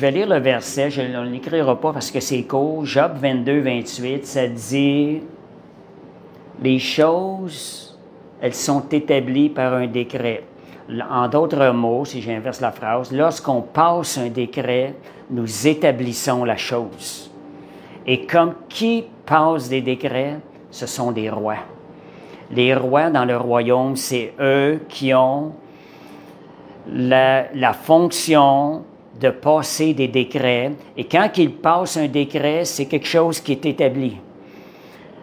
Speaker 6: vais lire le verset, je ne l'écrirai pas parce que c'est court. Job 22, 28, ça dit « Les choses, elles sont établies par un décret. » En d'autres mots, si j'inverse la phrase, lorsqu'on passe un décret, nous établissons la chose. Et comme qui passe des décrets? Ce sont des rois. Les rois dans le royaume, c'est eux qui ont la fonction de passer des décrets. Et quand ils passent un décret, c'est quelque chose qui est établi.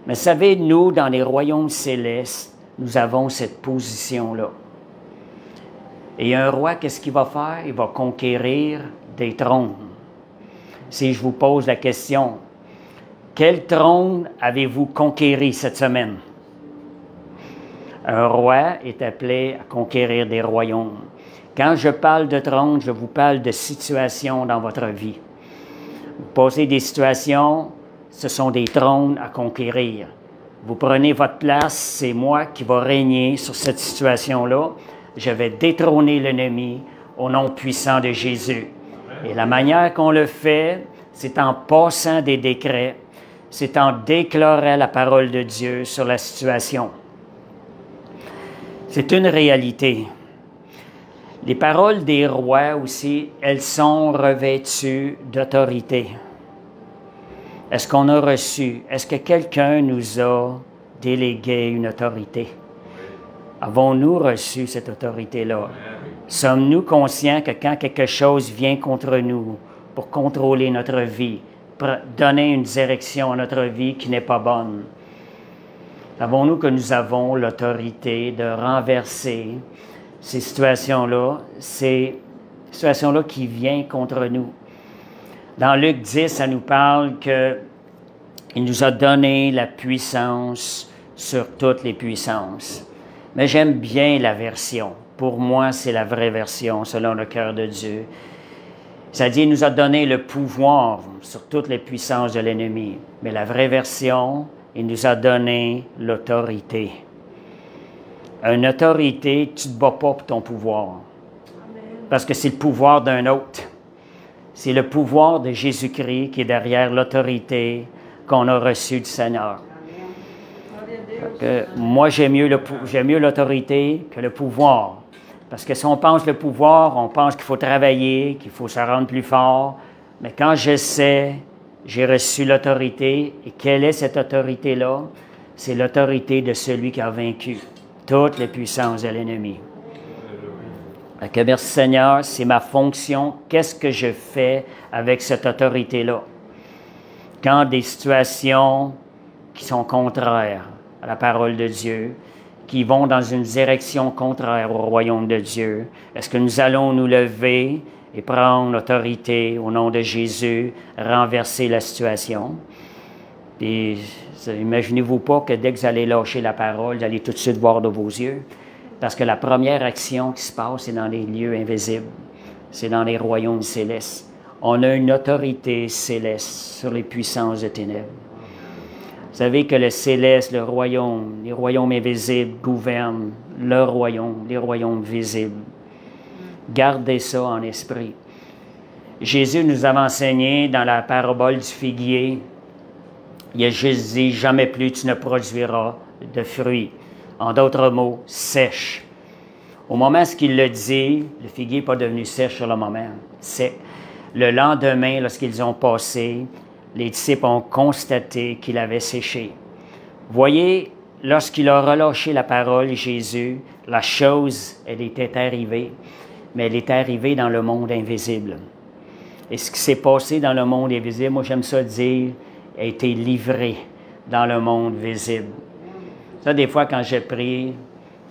Speaker 6: Mais savez, nous, dans les royaumes célestes, nous avons cette position-là. Et un roi, qu'est-ce qu'il va faire? Il va conquérir des trônes. Si je vous pose la question, quel trône avez-vous conquéri cette semaine? Un roi est appelé à conquérir des royaumes. Quand je parle de trône, je vous parle de situations dans votre vie. Vous posez des situations, ce sont des trônes à conquérir. Vous prenez votre place, c'est moi qui va régner sur cette situation-là. Je vais détrôner l'ennemi au nom puissant de Jésus. Et la manière qu'on le fait, c'est en passant des décrets, c'est en déclarant la parole de Dieu sur la situation. C'est une réalité. Les paroles des rois aussi, elles sont revêtues d'autorité. Est-ce qu'on a reçu, est-ce que quelqu'un nous a délégué une autorité? Avons-nous reçu cette autorité-là? Sommes-nous conscients que quand quelque chose vient contre nous pour contrôler notre vie, pour donner une direction à notre vie qui n'est pas bonne, savons-nous que nous avons l'autorité de renverser ces situations-là qui viennent contre nous? Dans Luc 10, ça nous parle qu'il nous a donné la puissance sur toutes les puissances. Mais j'aime bien la version. Pour moi, c'est la vraie version, selon le cœur de Dieu. Ça dit, il nous a donné le pouvoir sur toutes les puissances de l'ennemi. Mais la vraie version, il nous a donné l'autorité. Une autorité, tu ne te bats pas pour ton pouvoir. Parce que c'est le pouvoir d'un autre. C'est le pouvoir de Jésus-Christ qui est derrière l'autorité qu'on a reçue du Seigneur. Moi, j'aime mieux l'autorité que le pouvoir. Parce que si on pense le pouvoir, on pense qu'il faut travailler, qu'il faut se rendre plus fort. Mais quand je sais, j'ai reçu l'autorité. Et quelle est cette autorité-là? C'est l'autorité de celui qui a vaincu toutes les puissances de l'ennemi. Merci Seigneur, c'est ma fonction. Qu'est-ce que je fais avec cette autorité-là? Quand des situations qui sont contraires à la parole de Dieu, qui vont dans une direction contraire au royaume de Dieu? Est-ce que nous allons nous lever et prendre autorité au nom de Jésus, renverser la situation? Puis, imaginez-vous pas que dès que vous allez lâcher la parole, vous allez tout de suite voir de vos yeux. Parce que la première action qui se passe, c'est dans les lieux invisibles. C'est dans les royaumes célestes. On a une autorité céleste sur les puissances de ténèbres. Vous savez que le céleste, le royaume, les royaumes invisibles gouvernent le royaume, les royaumes visibles. Gardez ça en esprit. Jésus nous a enseigné dans la parabole du figuier, il a juste dit, jamais plus tu ne produiras de fruits. En d'autres mots, sèche. Au moment où il le dit, le figuier n'est pas devenu sèche sur le moment. C'est le lendemain, lorsqu'ils ont passé, les disciples ont constaté qu'il avait séché. Voyez, lorsqu'il a relâché la parole, Jésus, la chose, elle était arrivée, mais elle est arrivée dans le monde invisible. Et ce qui s'est passé dans le monde invisible, moi j'aime ça dire, a été livré dans le monde visible. Ça, des fois, quand je prie,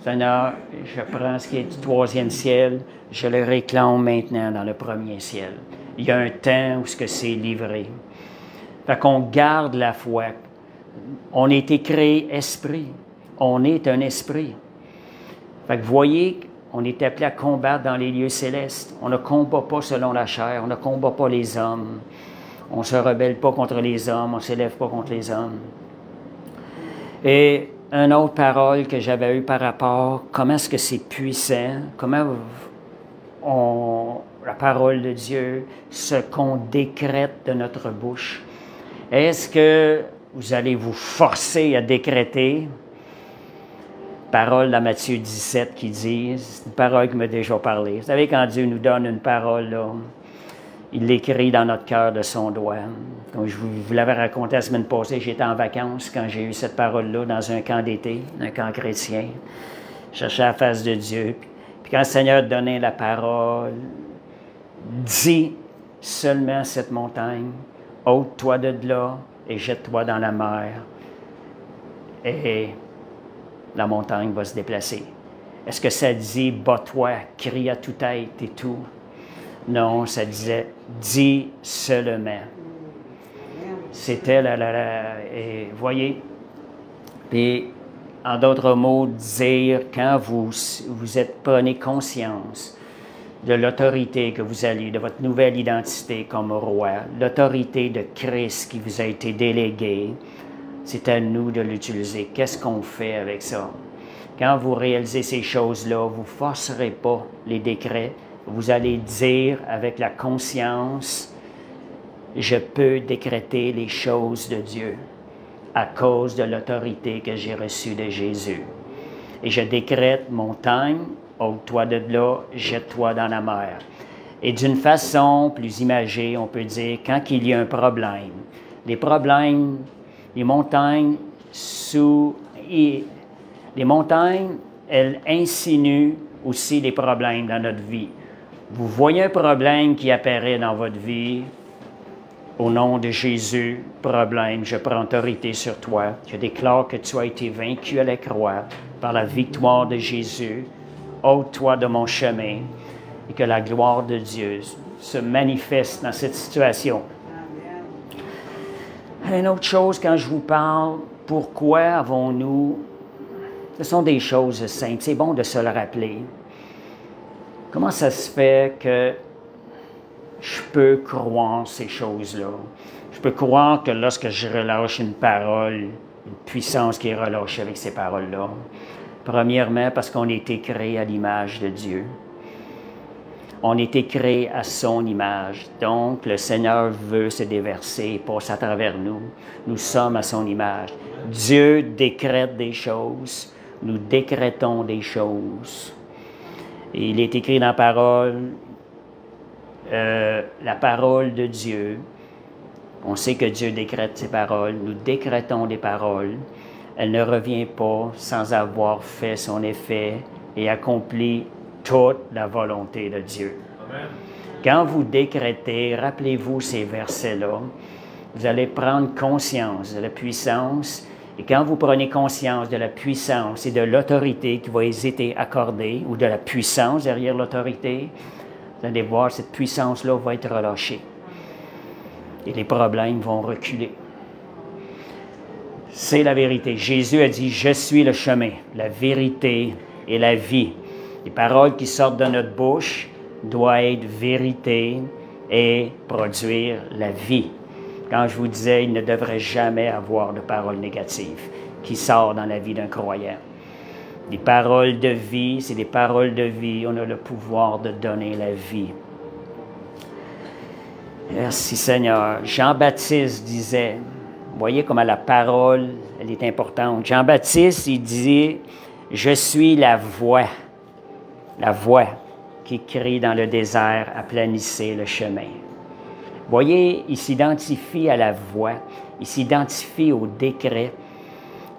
Speaker 6: Seigneur, je prends ce qui est du troisième ciel, je le réclame maintenant dans le premier ciel. Il y a un temps où c'est livré. Fait qu'on garde la foi. On a été créé esprit. On est un esprit. Fait que vous voyez, on est appelé à combattre dans les lieux célestes. On ne combat pas selon la chair, on ne combat pas les hommes. On ne se rebelle pas contre les hommes, on ne s'élève pas contre les hommes. Et une autre parole que j'avais eue par rapport, comment est-ce que c'est puissant, comment la parole de Dieu, ce qu'on décrète de notre bouche. Est-ce que vous allez vous forcer à décréter? Parole dans Matthieu 17 qui dit, c'est une parole qui m'a déjà parlé. Vous savez, quand Dieu nous donne une parole, là, il l'écrit dans notre cœur de son doigt. Comme je vous l'avais raconté la semaine passée, j'étais en vacances quand j'ai eu cette parole-là dans un camp d'été, un camp chrétien. Je cherchais la face de Dieu. Puis quand le Seigneur donnait la parole, dis seulement cette montagne, ôte-toi de là et jette-toi dans la mer. Et la montagne va se déplacer. Est-ce que ça dit, bats-toi, crie à toute tête et tout? Non, ça disait, dis seulement. C'était et voyez, puis en d'autres mots, dire, quand vous prenez conscience de l'autorité que vous avez, de votre nouvelle identité comme roi, l'autorité de Christ qui vous a été déléguée, c'est à nous de l'utiliser. Qu'est-ce qu'on fait avec ça? Quand vous réalisez ces choses-là, vous ne forcerez pas les décrets. Vous allez dire avec la conscience, je peux décréter les choses de Dieu à cause de l'autorité que j'ai reçue de Jésus. Et je décrète montagne, ôte-toi de là, jette-toi dans la mer. Et d'une façon plus imagée, on peut dire, quand il y a un problème, les problèmes, les montagnes, elles insinuent aussi des problèmes dans notre vie. Vous voyez un problème qui apparaît dans votre vie, au nom de Jésus, problème, je prends autorité sur toi. Je déclare que tu as été vaincu à la croix par la victoire de Jésus. Ôte-toi de mon chemin et que la gloire de Dieu se manifeste dans cette situation. Une autre chose, quand je vous parle, pourquoi avons-nous... Ce sont des choses simples, c'est bon de se le rappeler. Comment ça se fait que je peux croire ces choses-là? Je peux croire que lorsque je relâche une parole, une puissance qui est relâchée avec ces paroles-là. Premièrement, parce qu'on a été créé à l'image de Dieu. On a été créé à son image. Donc, le Seigneur veut se déverser et passer à travers nous. Nous sommes à son image. Dieu décrète des choses. Nous décrétons des choses. Et il est écrit dans la parole de Dieu. On sait que Dieu décrète ses paroles. Nous décrétons des paroles. Elle ne revient pas sans avoir fait son effet et accompli toute la volonté de Dieu. Amen. Quand vous décrétez, rappelez-vous ces versets-là, vous allez prendre conscience de la puissance Et quand vous prenez conscience de la puissance et de l'autorité qui va hésiter accorder, ou de la puissance derrière l'autorité, vous allez voir, cette puissance-là va être relâchée. Et les problèmes vont reculer. C'est la vérité. Jésus a dit, « Je suis le chemin, la vérité et la vie. » Les paroles qui sortent de notre bouche doivent être vérité et produire la vie. Quand je vous disais, il ne devrait jamais avoir de paroles négatives qui sortent dans la vie d'un croyant. Les paroles de vie, c'est des paroles de vie. On a le pouvoir de donner la vie. Merci Seigneur. Jean-Baptiste disait, vous voyez comment la parole, elle est importante. Jean-Baptiste, il dit, « Je suis la voix qui crie dans le désert, aplanissez le chemin. » Vous voyez, il s'identifie à la voix, il s'identifie au décret.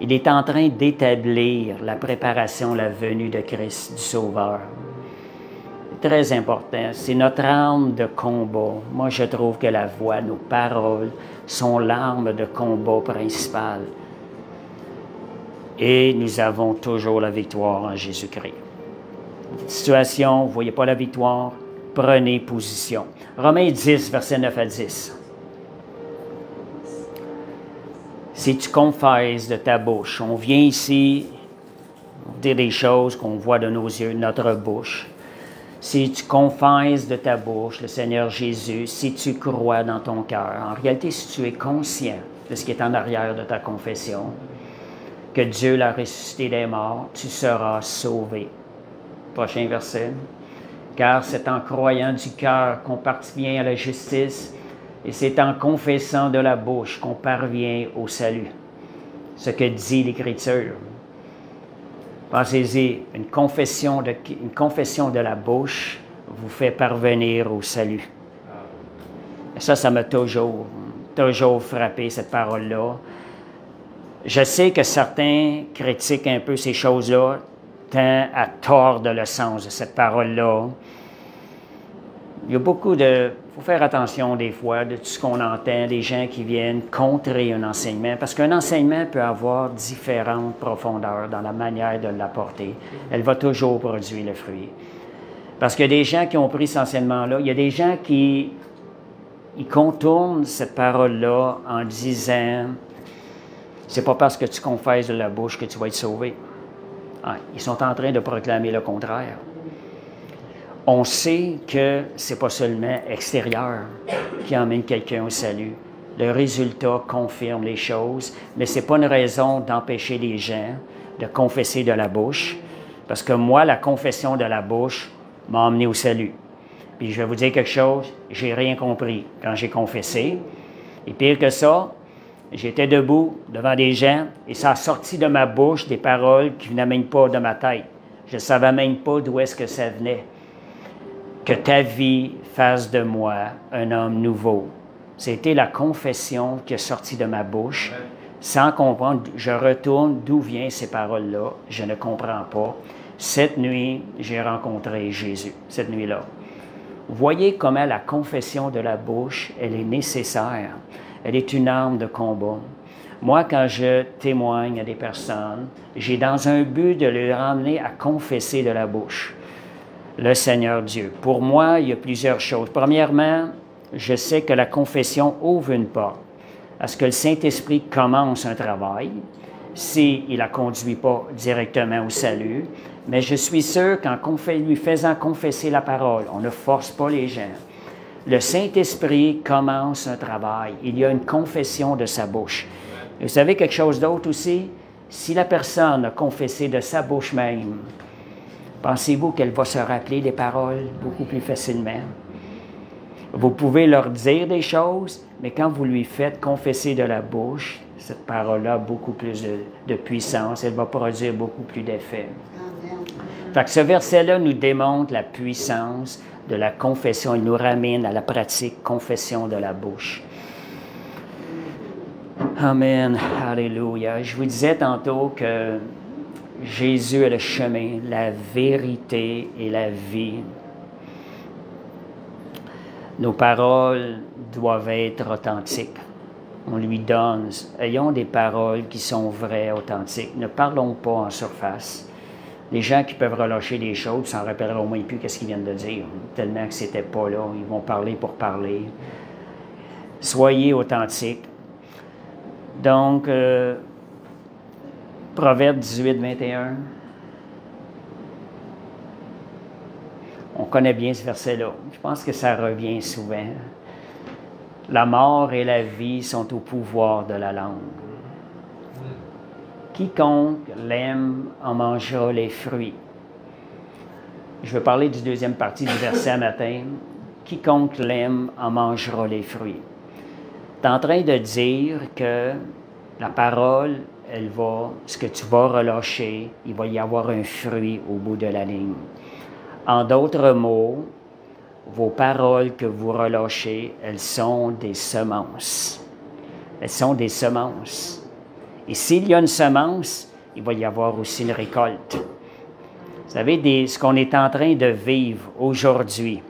Speaker 6: Il est en train d'établir la préparation, la venue de Christ, du Sauveur. C'est très important. C'est notre arme de combat. Moi, je trouve que la voix, nos paroles, sont l'arme de combat principale. Et nous avons toujours la victoire en Jésus-Christ. Situation, vous ne voyez pas la victoire, prenez position. Romains 10, versets 9 à 10. Si tu confesses de ta bouche, on vient ici dire des choses qu'on voit de nos yeux, notre bouche. Si tu confesses de ta bouche le Seigneur Jésus, si tu crois dans ton cœur, en réalité, si tu es conscient de ce qui est en arrière de ta confession, que Dieu l'a ressuscité des morts, tu seras sauvé. Prochain verset. Car c'est en croyant du cœur qu'on parvient à la justice, et c'est en confessant de la bouche qu'on parvient au salut. Ce que dit l'Écriture. Pensez-y, une confession de la bouche vous fait parvenir au salut. Et ça m'a toujours frappé, cette parole-là. Je sais que certains critiquent un peu ces choses-là, tant à tordre le sens de cette parole-là. Il y a beaucoup de... Il faut faire attention des fois de tout ce qu'on entend, des gens qui viennent contrer un enseignement, parce qu'un enseignement peut avoir différentes profondeurs dans la manière de l'apporter. Elle va toujours produire le fruit. Parce qu'il y a des gens qui ont pris cet enseignement-là, il y a des gens qui contournent cette parole-là en disant « C'est pas parce que tu confesses de la bouche que tu vas être sauvé. » Ils sont en train de proclamer le contraire. On sait que ce n'est pas seulement extérieur qui emmène quelqu'un au salut. Le résultat confirme les choses, mais ce n'est pas une raison d'empêcher les gens de confesser de la bouche, parce que moi, la confession de la bouche m'a emmené au salut. Puis je vais vous dire quelque chose, j'ai rien compris quand j'ai confessé. Et pire que ça, j'étais debout devant des gens et ça a sorti de ma bouche des paroles qui ne venaient même pas de ma tête. Je ne savais même pas d'où est-ce que ça venait. Que ta vie fasse de moi un homme nouveau. C'était la confession qui est sortie de ma bouche. Sans comprendre, je retourne d'où viennent ces paroles-là. Je ne comprends pas. Cette nuit, j'ai rencontré Jésus, cette nuit-là. Vous voyez comment la confession de la bouche, elle est nécessaire. Elle est une arme de combat. Moi, quand je témoigne à des personnes, j'ai dans un but de les ramener à confesser de la bouche le Seigneur Dieu. Pour moi, il y a plusieurs choses. Premièrement, je sais que la confession ouvre une porte à ce que le Saint-Esprit commence un travail, s'il ne la conduit pas directement au salut. Mais je suis sûr qu'en lui faisant confesser la parole, on ne force pas les gens. Le Saint-Esprit commence un travail. Il y a une confession de sa bouche. Et vous savez quelque chose d'autre aussi? Si la personne a confessé de sa bouche même, pensez-vous qu'elle va se rappeler des paroles beaucoup plus facilement? Vous pouvez leur dire des choses, mais quand vous lui faites confesser de la bouche, cette parole-là a beaucoup plus de puissance, elle va produire beaucoup plus d'effet. Fait que ce verset-là nous démontre la puissance de la confession. Il nous ramène à la pratique confession de la bouche. Amen. Alléluia. Je vous disais tantôt que Jésus est le chemin, la vérité et la vie. Nos paroles doivent être authentiques. On lui donne. Ayons des paroles qui sont vraies, authentiques. Ne parlons pas en surface. Les gens qui peuvent relâcher des choses s'en rappelleront au moins plus qu'est-ce qu'ils viennent de dire. Tellement que c'était pas là. Ils vont parler pour parler. Soyez authentiques. Donc, Proverbe 18, 21. On connaît bien ce verset-là. Je pense que ça revient souvent. La mort et la vie sont au pouvoir de la langue. Quiconque l'aime en mangera les fruits. Je vais parler du deuxième partie du verset à matin. Quiconque l'aime en mangera les fruits. Tu es en train de dire que la parole, ce que tu vas relâcher, il va y avoir un fruit au bout de la ligne. En d'autres mots, vos paroles que vous relâchez, elles sont des semences. Elles sont des semences. Et s'il y a une semence, il va y avoir aussi une récolte. Vous savez, ce qu'on est en train de vivre aujourd'hui,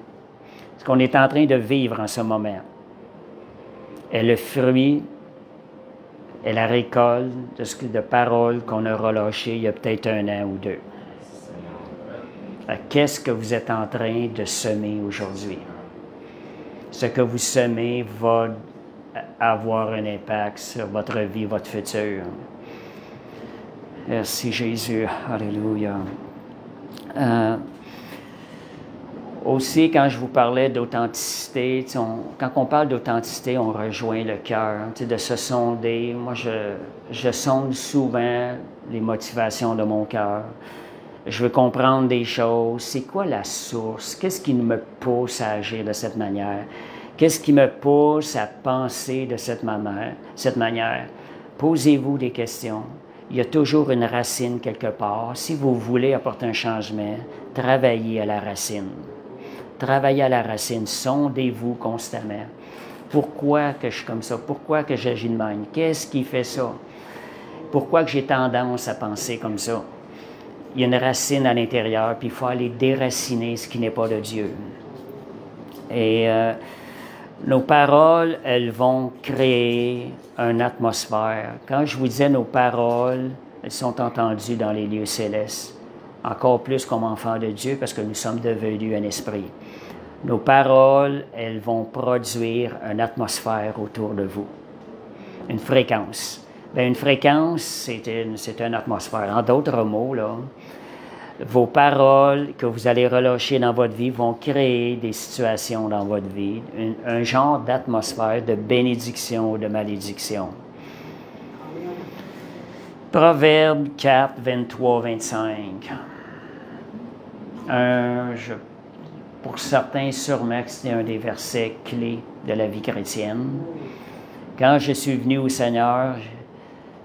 Speaker 6: ce qu'on est en train de vivre en ce moment, est le fruit, est la récolte de paroles qu'on a relâchées il y a peut-être 1 an ou 2. Qu'est-ce que vous êtes en train de semer aujourd'hui? Ce que vous semez va avoir un impact sur votre vie, votre futur. Merci Jésus. Alléluia. Aussi, quand je vous parlais d'authenticité, quand on parle d'authenticité, on rejoint le cœur, de se sonder. Moi, je sonde souvent les motivations de mon cœur. Je veux comprendre des choses. C'est quoi la source? Qu'est-ce qui me pousse à agir de cette manière? Qu'est-ce qui me pousse à penser de cette manière? Posez-vous des questions. Il y a toujours une racine quelque part. Si vous voulez apporter un changement, travaillez à la racine. Travaillez à la racine. Sondez-vous constamment. Pourquoi que je suis comme ça? Pourquoi que j'agis de même? Qu'est-ce qui fait ça? Pourquoi que j'ai tendance à penser comme ça? Il y a une racine à l'intérieur, puis il faut aller déraciner ce qui n'est pas de Dieu. Et nos paroles, elles vont créer une atmosphère. Quand je vous disais nos paroles, elles sont entendues dans les lieux célestes, encore plus comme enfants de Dieu, parce que nous sommes devenus un esprit. Nos paroles, elles vont produire une atmosphère autour de vous, une fréquence. Bien, une fréquence, c'est une atmosphère. En d'autres mots, là, vos paroles que vous allez relâcher dans votre vie vont créer des situations dans votre vie, un genre d'atmosphère de bénédiction ou de malédiction. Proverbe 4, 23, 25. Pour certains, sûrement que c'était un des versets clés de la vie chrétienne. Quand je suis venu au Seigneur,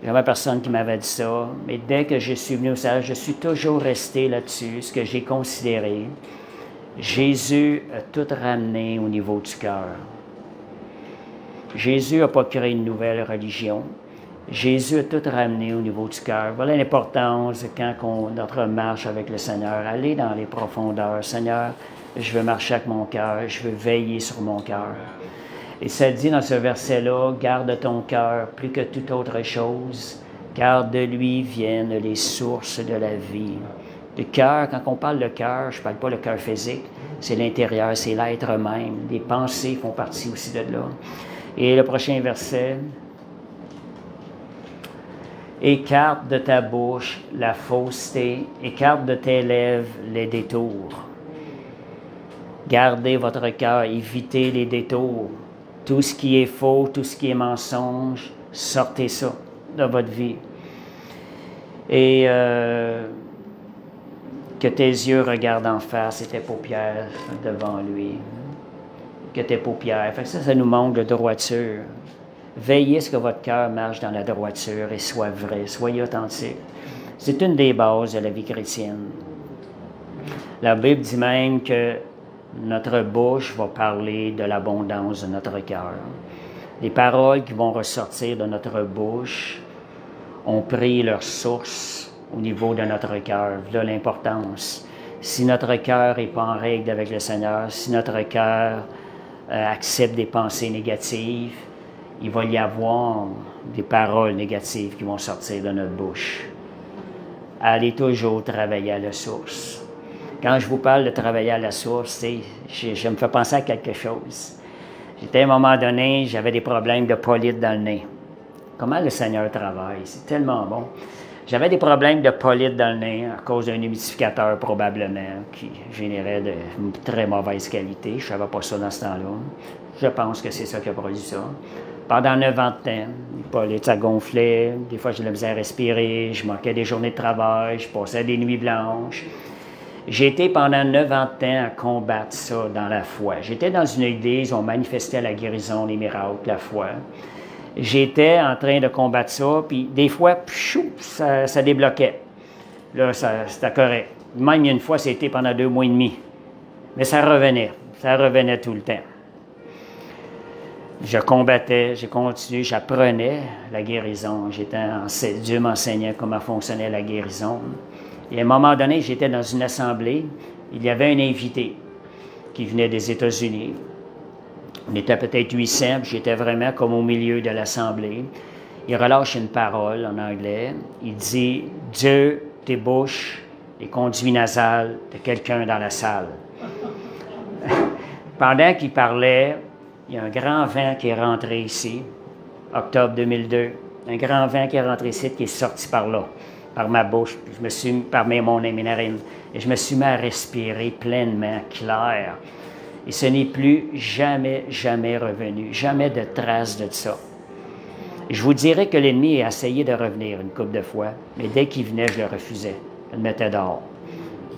Speaker 6: j'avais personne qui m'avait dit ça, mais dès que je suis venu au Seigneur, je suis toujours resté là-dessus, ce que j'ai considéré. Jésus a tout ramené au niveau du cœur. Jésus n'a pas créé une nouvelle religion. Jésus a tout ramené au niveau du cœur. Voilà l'importance quand notre marche avec le Seigneur. Aller dans les profondeurs. Seigneur, je veux marcher avec mon cœur, je veux veiller sur mon cœur. Et ça dit dans ce verset-là, garde ton cœur plus que toute autre chose, car de lui viennent les sources de la vie. Le cœur, quand on parle de cœur, je ne parle pas le cœur physique, c'est l'intérieur, c'est l'être même. Les pensées font partie aussi de là. Et le prochain verset, écarte de ta bouche la fausseté, écarte de tes lèvres les détours. Gardez votre cœur, évitez les détours. Tout ce qui est faux, tout ce qui est mensonge, sortez ça de votre vie. Et que tes yeux regardent en face et tes paupières devant lui. Que tes paupières. Fait que ça nous manque de droiture. Veillez à ce que votre cœur marche dans la droiture et soit vrai, soyez authentique. C'est une des bases de la vie chrétienne. La Bible dit même que notre bouche va parler de l'abondance de notre cœur. Les paroles qui vont ressortir de notre bouche ont pris leur source au niveau de notre cœur. Voilà l'importance. Si notre cœur n'est pas en règle avec le Seigneur, si notre cœur accepte des pensées négatives, il va y avoir des paroles négatives qui vont sortir de notre bouche. Allez toujours travailler à la source. Quand je vous parle de travailler à la source, je me fais penser à quelque chose. J'étais à un moment donné, j'avais des problèmes de polyte dans le nez. Comment le Seigneur travaille? C'est tellement bon. J'avais des problèmes de polyte dans le nez à cause d'un humidificateur probablement qui générait de très mauvaise qualité. Je ne savais pas ça dans ce temps-là. Je pense que c'est ça qui a produit ça. Pendant 9 ans de temps, les polytes, ça gonflait. Des fois, j'ai de la misère à respirer. Je manquais des journées de travail. Je passais des nuits blanches. J'ai été pendant 9 ans de temps à combattre ça dans la foi. J'étais dans une église où on manifestait la guérison, les miracles, la foi. J'étais en train de combattre ça, puis des fois, ça débloquait. Là, c'était correct. Même une fois, c'était pendant 2 mois et demi. Mais ça revenait tout le temps. Je combattais, j'ai continué, j'apprenais la guérison. Dieu m'enseignait comment fonctionnait la guérison. Et à un moment donné, j'étais dans une assemblée, il y avait un invité qui venait des États-Unis. On était peut-être 800, puis j'étais vraiment comme au milieu de l'assemblée. Il relâche une parole en anglais. Il dit « Dieu débouche les conduits nasales de quelqu'un dans la salle. » Pendant qu'il parlait, il y a un grand vent qui est rentré ici, octobre 2002. Un grand vent qui est rentré ici, qui est sorti par là, par ma bouche, puis par mon narines. Et je me suis mis à respirer pleinement, clair. Et ce n'est plus jamais revenu. Jamais de trace de ça. Je vous dirais que l'ennemi a essayé de revenir une couple de fois, mais dès qu'il venait, je le refusais. Je le mettais dehors.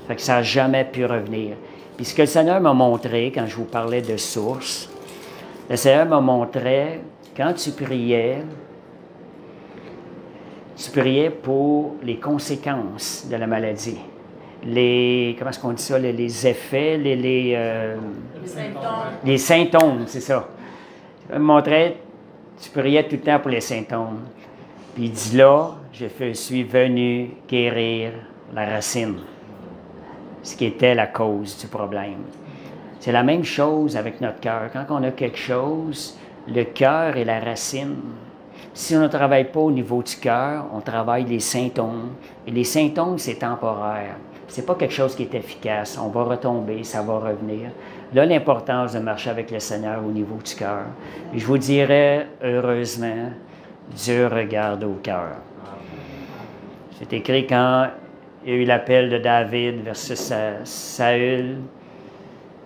Speaker 6: Fait que ça n'a jamais pu revenir. Puis ce que le Seigneur m'a montré, quand je vous parlais de source, le Seigneur m'a montré, quand tu priais pour les conséquences de la maladie. Comment est-ce qu'on dit ça, les effets, les symptômes. Les symptômes, c'est ça. Il me montrait, tu priais tout le temps pour les symptômes. Puis il dit là, je suis venu guérir la racine, ce qui était la cause du problème. C'est la même chose avec notre cœur. Quand on a quelque chose, le cœur est la racine. Si on ne travaille pas au niveau du cœur, on travaille les symptômes. Et les symptômes, c'est temporaire. C'est pas quelque chose qui est efficace. On va retomber, ça va revenir. Là, l'importance de marcher avec le Seigneur au niveau du cœur. Et je vous dirais, heureusement, Dieu regarde au cœur. C'est écrit quand il y a eu l'appel de David versus Saül.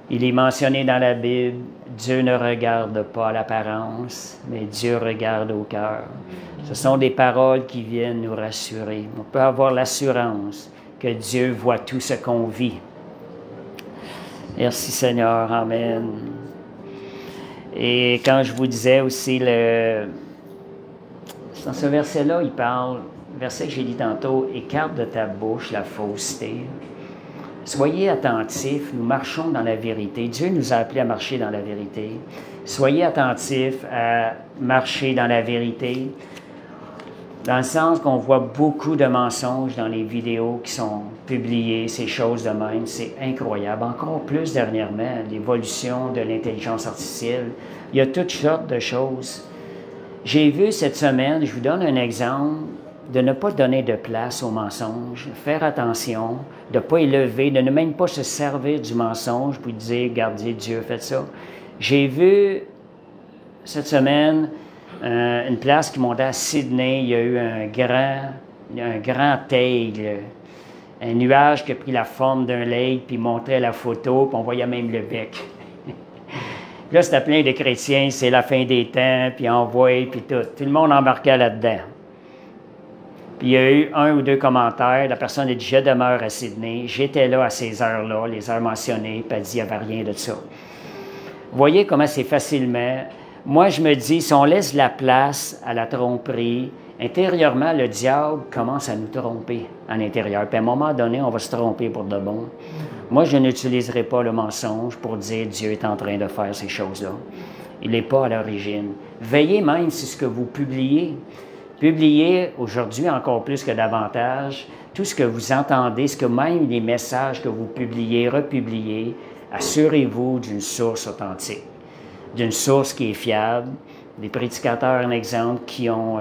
Speaker 6: Il est mentionné dans la Bible, Dieu ne regarde pas l'apparence, mais Dieu regarde au cœur. Ce sont des paroles qui viennent nous rassurer. On peut avoir l'assurance que Dieu voit tout ce qu'on vit. Merci Seigneur, Amen. Et quand je vous disais aussi, dans ce verset-là, il parle, le verset que j'ai dit tantôt, « Écarte de ta bouche la fausseté ». Soyez attentifs, nous marchons dans la vérité. Dieu nous a appelés à marcher dans la vérité. Soyez attentifs à marcher dans la vérité, dans le sens qu'on voit beaucoup de mensonges dans les vidéos qui sont publiées, ces choses de même. C'est incroyable. Encore plus dernièrement, l'évolution de l'intelligence artificielle. Il y a toutes sortes de choses. J'ai vu cette semaine, je vous donne un exemple, de ne pas donner de place au mensonge, faire attention, de ne pas élever, de ne même pas se servir du mensonge pour dire, regardez, Dieu fait ça. J'ai vu cette semaine une place qui montait à Sydney, il y a eu un grand aigle, un nuage qui a pris la forme d'un lake, puis montrait la photo, puis on voyait même le bec. Là, c'était plein de chrétiens, c'est la fin des temps, puis on voit, puis tout. Tout le monde embarquait là-dedans. Puis il y a eu 1 ou 2 commentaires. La personne a dit « Je demeure à Sydney. J'étais là à ces heures-là, les heures mentionnées. » Puis elle dit « Il n'y avait rien de ça. » Vous voyez comment c'est facilement. Moi, je me dis, si on laisse la place à la tromperie, intérieurement, le diable commence à nous tromper à l'intérieur. Puis à un moment donné, on va se tromper pour de bon. Moi, je n'utiliserai pas le mensonge pour dire « Dieu est en train de faire ces choses-là. » Il n'est pas à l'origine. Veillez même si ce que vous publiez. Publiez aujourd'hui encore plus que davantage tout ce que vous entendez, ce que même les messages que vous publiez, republiez, assurez-vous d'une source authentique, d'une source qui est fiable, des prédicateurs, un exemple, qui ont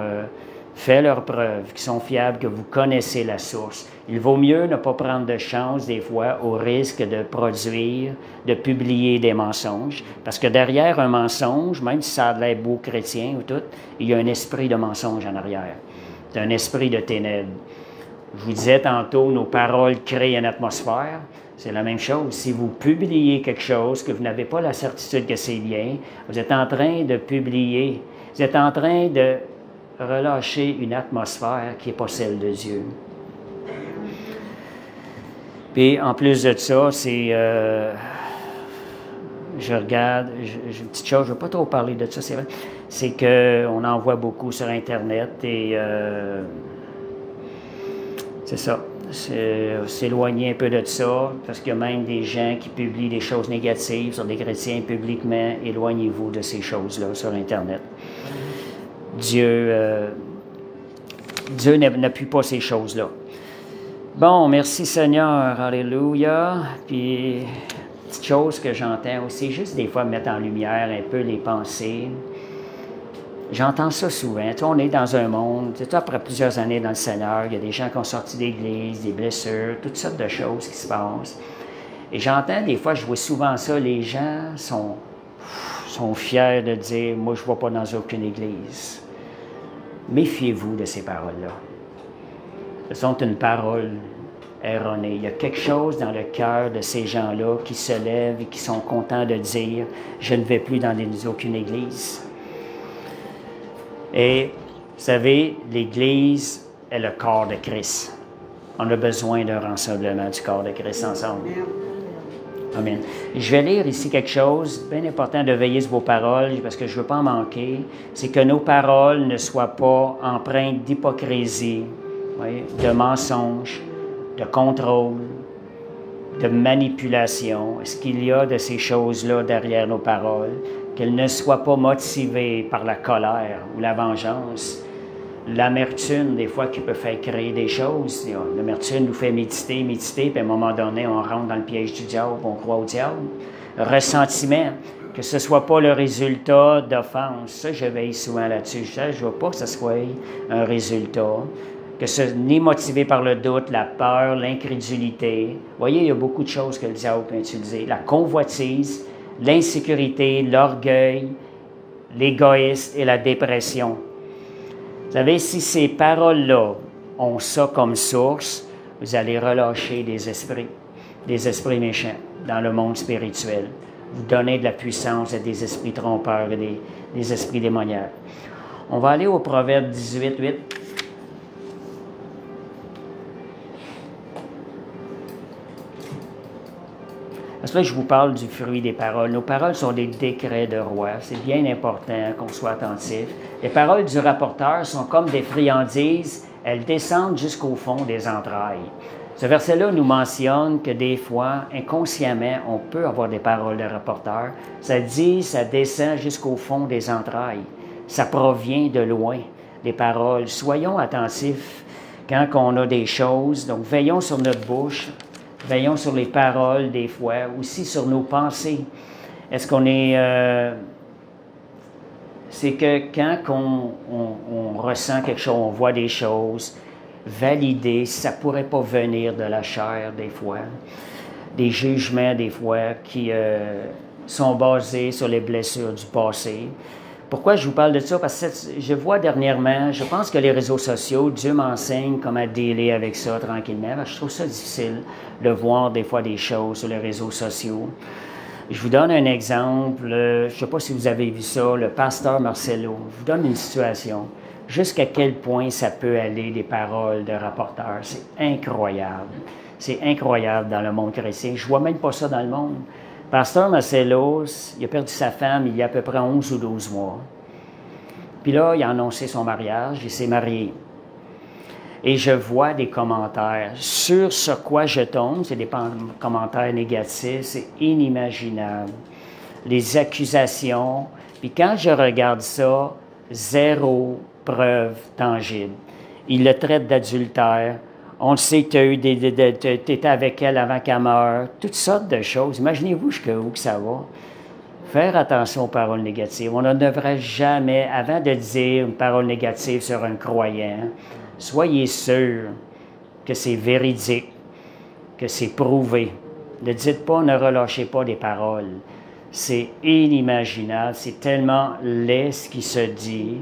Speaker 6: fait leurs preuves, qui sont fiables, que vous connaissez la source. Il vaut mieux ne pas prendre de chance, des fois, au risque de produire, de publier des mensonges. Parce que derrière un mensonge, même si ça a l'air beau chrétien ou tout, il y a un esprit de mensonge en arrière. C'est un esprit de ténèbres. Je vous disais tantôt, nos paroles créent une atmosphère. C'est la même chose. Si vous publiez quelque chose que vous n'avez pas la certitude que c'est bien, vous êtes en train de publier, vous êtes en train de relâcher une atmosphère qui n'est pas celle de Dieu. Puis, en plus de ça, c'est... je regarde, une petite chose, je ne veux pas trop parler de ça, c'est vrai, c'est qu'on en voit beaucoup sur Internet et c'est ça. S'éloigner un peu de ça, parce qu'il y a même des gens qui publient des choses négatives sur des chrétiens publiquement. Éloignez-vous de ces choses-là sur Internet. Dieu n'appuie pas ces choses-là. Bon, merci Seigneur, alléluia. Puis, petite chose que j'entends aussi, juste des fois mettre en lumière un peu les pensées. J'entends ça souvent. Tu sais, on est dans un monde, tu sais, après plusieurs années dans le Seigneur, il y a des gens qui ont sorti d'église, des blessures, toutes sortes de choses qui se passent. Et j'entends des fois, je vois souvent ça, les gens sont fiers de dire « Moi, je ne vais pas dans aucune église ». Méfiez-vous de ces paroles-là. Ce sont une parole erronée. Il y a quelque chose dans le cœur de ces gens-là qui se lèvent et qui sont contents de dire « Je ne vais plus dans aucune église ». Et, vous savez, l'Église est le corps de Christ. On a besoin d'un rassemblement du corps de Christ ensemble. Amen. Je vais lire ici quelque chose, bien important de veiller sur vos paroles, parce que je ne veux pas en manquer. C'est que nos paroles ne soient pas empreintes d'hypocrisie, de mensonges, de contrôle, de manipulation. Est-ce qu'il y a de ces choses-là derrière nos paroles? Qu'elles ne soient pas motivées par la colère ou la vengeance. L'amertume, des fois, qui peut faire créer des choses. L'amertume nous fait méditer, puis à un moment donné, on rentre dans le piège du diable, on croit au diable. Ressentiment, que ce ne soit pas le résultat d'offense. Ça, je veille souvent là-dessus. Je ne veux pas que ce soit un résultat. Que ce n'est motivé par le doute, la peur, l'incrédulité. Vous voyez, il y a beaucoup de choses que le diable peut utiliser. La convoitise, l'insécurité, l'orgueil, l'égoïsme et la dépression. Vous savez, si ces paroles-là ont ça comme source, vous allez relâcher des esprits méchants dans le monde spirituel. Vous donnez de la puissance à des esprits trompeurs et des esprits démoniaques. On va aller au Proverbe 18, 8. Parce que là, je vous parle du fruit des paroles. Nos paroles sont des décrets de roi. C'est bien important qu'on soit attentif. Les paroles du rapporteur sont comme des friandises. Elles descendent jusqu'au fond des entrailles. Ce verset-là nous mentionne que des fois, inconsciemment, on peut avoir des paroles de rapporteur. Ça dit, ça descend jusqu'au fond des entrailles. Ça provient de loin, des paroles. Soyons attentifs quand on a des choses. Donc, veillons sur notre bouche. Veillons sur les paroles des fois, aussi sur nos pensées. Est-ce qu'on est... c'est que quand on ressent quelque chose, on voit des choses, valider si ça ne pourrait pas venir de la chair des fois. Des jugements des fois qui sont basés sur les blessures du passé. Pourquoi je vous parle de ça? Parce que je vois dernièrement, je pense que les réseaux sociaux, Dieu m'enseigne comment dealer avec ça tranquillement. Je trouve ça difficile de voir des fois des choses sur les réseaux sociaux. Je vous donne un exemple. Je ne sais pas si vous avez vu ça, le pasteur Marcelo. Je vous donne une situation. Jusqu'à quel point ça peut aller des paroles de rapporteurs. C'est incroyable. C'est incroyable dans le monde chrétien. Je ne vois même pas ça dans le monde. Pasteur Marcelo, il a perdu sa femme il y a à peu près 11 ou 12 mois. Puis là, il a annoncé son mariage, il s'est marié. Et je vois des commentaires. Sur ce quoi je tombe, c'est des commentaires négatifs, c'est inimaginable. Les accusations. Puis quand je regarde ça, zéro preuve tangible. Il le traite d'adultère. On le sait que tu étais avec elle avant qu'elle meure. Toutes sortes de choses. Imaginez-vous jusqu'à où que ça va. faire attention aux paroles négatives. On ne devrait jamais, avant de dire une parole négative sur un croyant, soyez sûr que c'est véridique, que c'est prouvé. Ne dites pas, ne relâchez pas des paroles. C'est inimaginable, c'est tellement laid ce qui se dit.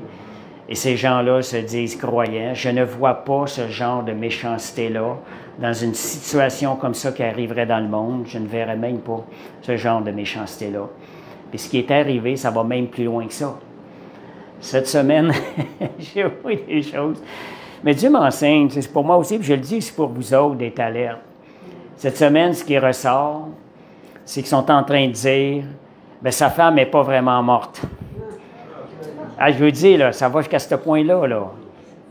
Speaker 6: Et ces gens-là se disent croyants. Je ne vois pas ce genre de méchanceté-là dans une situation comme ça qui arriverait dans le monde. Je ne verrais même pas ce genre de méchanceté-là. Puis ce qui est arrivé, ça va même plus loin que ça. Cette semaine, j'ai vu des choses. Mais Dieu m'enseigne, c'est pour moi aussi, puis je le dis, c'est pour vous autres d'être alertes. Cette semaine, ce qui ressort, c'est qu'ils sont en train de dire, bien, sa femme n'est pas vraiment morte. Ah, je veux dire, là, ça va jusqu'à ce point-là, là.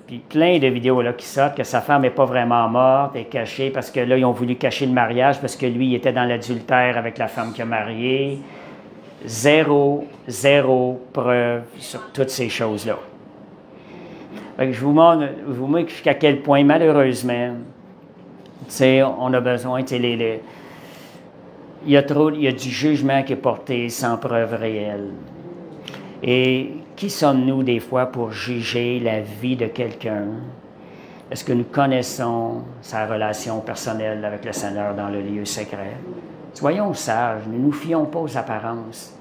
Speaker 6: Puis plein de vidéos là, qui sortent que sa femme n'est pas vraiment morte, est cachée, parce que là, ils ont voulu cacher le mariage, parce que lui, il était dans l'adultère avec la femme qu'il a mariée. Zéro preuve sur toutes ces choses-là. Fait que je vous montre jusqu'à quel point, malheureusement, on a besoin, il y a du jugement qui est porté sans preuve réelle. Et qui sommes-nous des fois pour juger la vie de quelqu'un? Est-ce que nous connaissons sa relation personnelle avec le Seigneur dans le lieu secret? Soyons sages, ne nous fions pas aux apparences.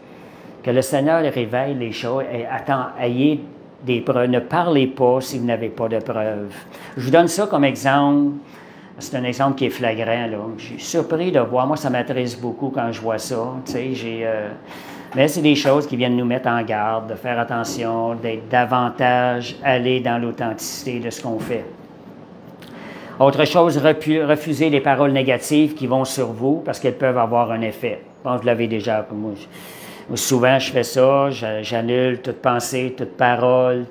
Speaker 6: Que le Seigneur révèle les choses. Et ayez des preuves. Ne parlez pas si vous n'avez pas de preuves. Je vous donne ça comme exemple. C'est un exemple qui est flagrant, là. Je suis surpris de voir. Moi, ça m'intéresse beaucoup quand je vois ça. Mais c'est des choses qui viennent nous mettre en garde, de faire attention, d'être davantage aller dans l'authenticité de ce qu'on fait. Autre chose, refusez les paroles négatives qui vont sur vous parce qu'elles peuvent avoir un effet. Je pense que vous l'avez déjà. Moi, souvent, je fais ça, j'annule toute pensée, toute parole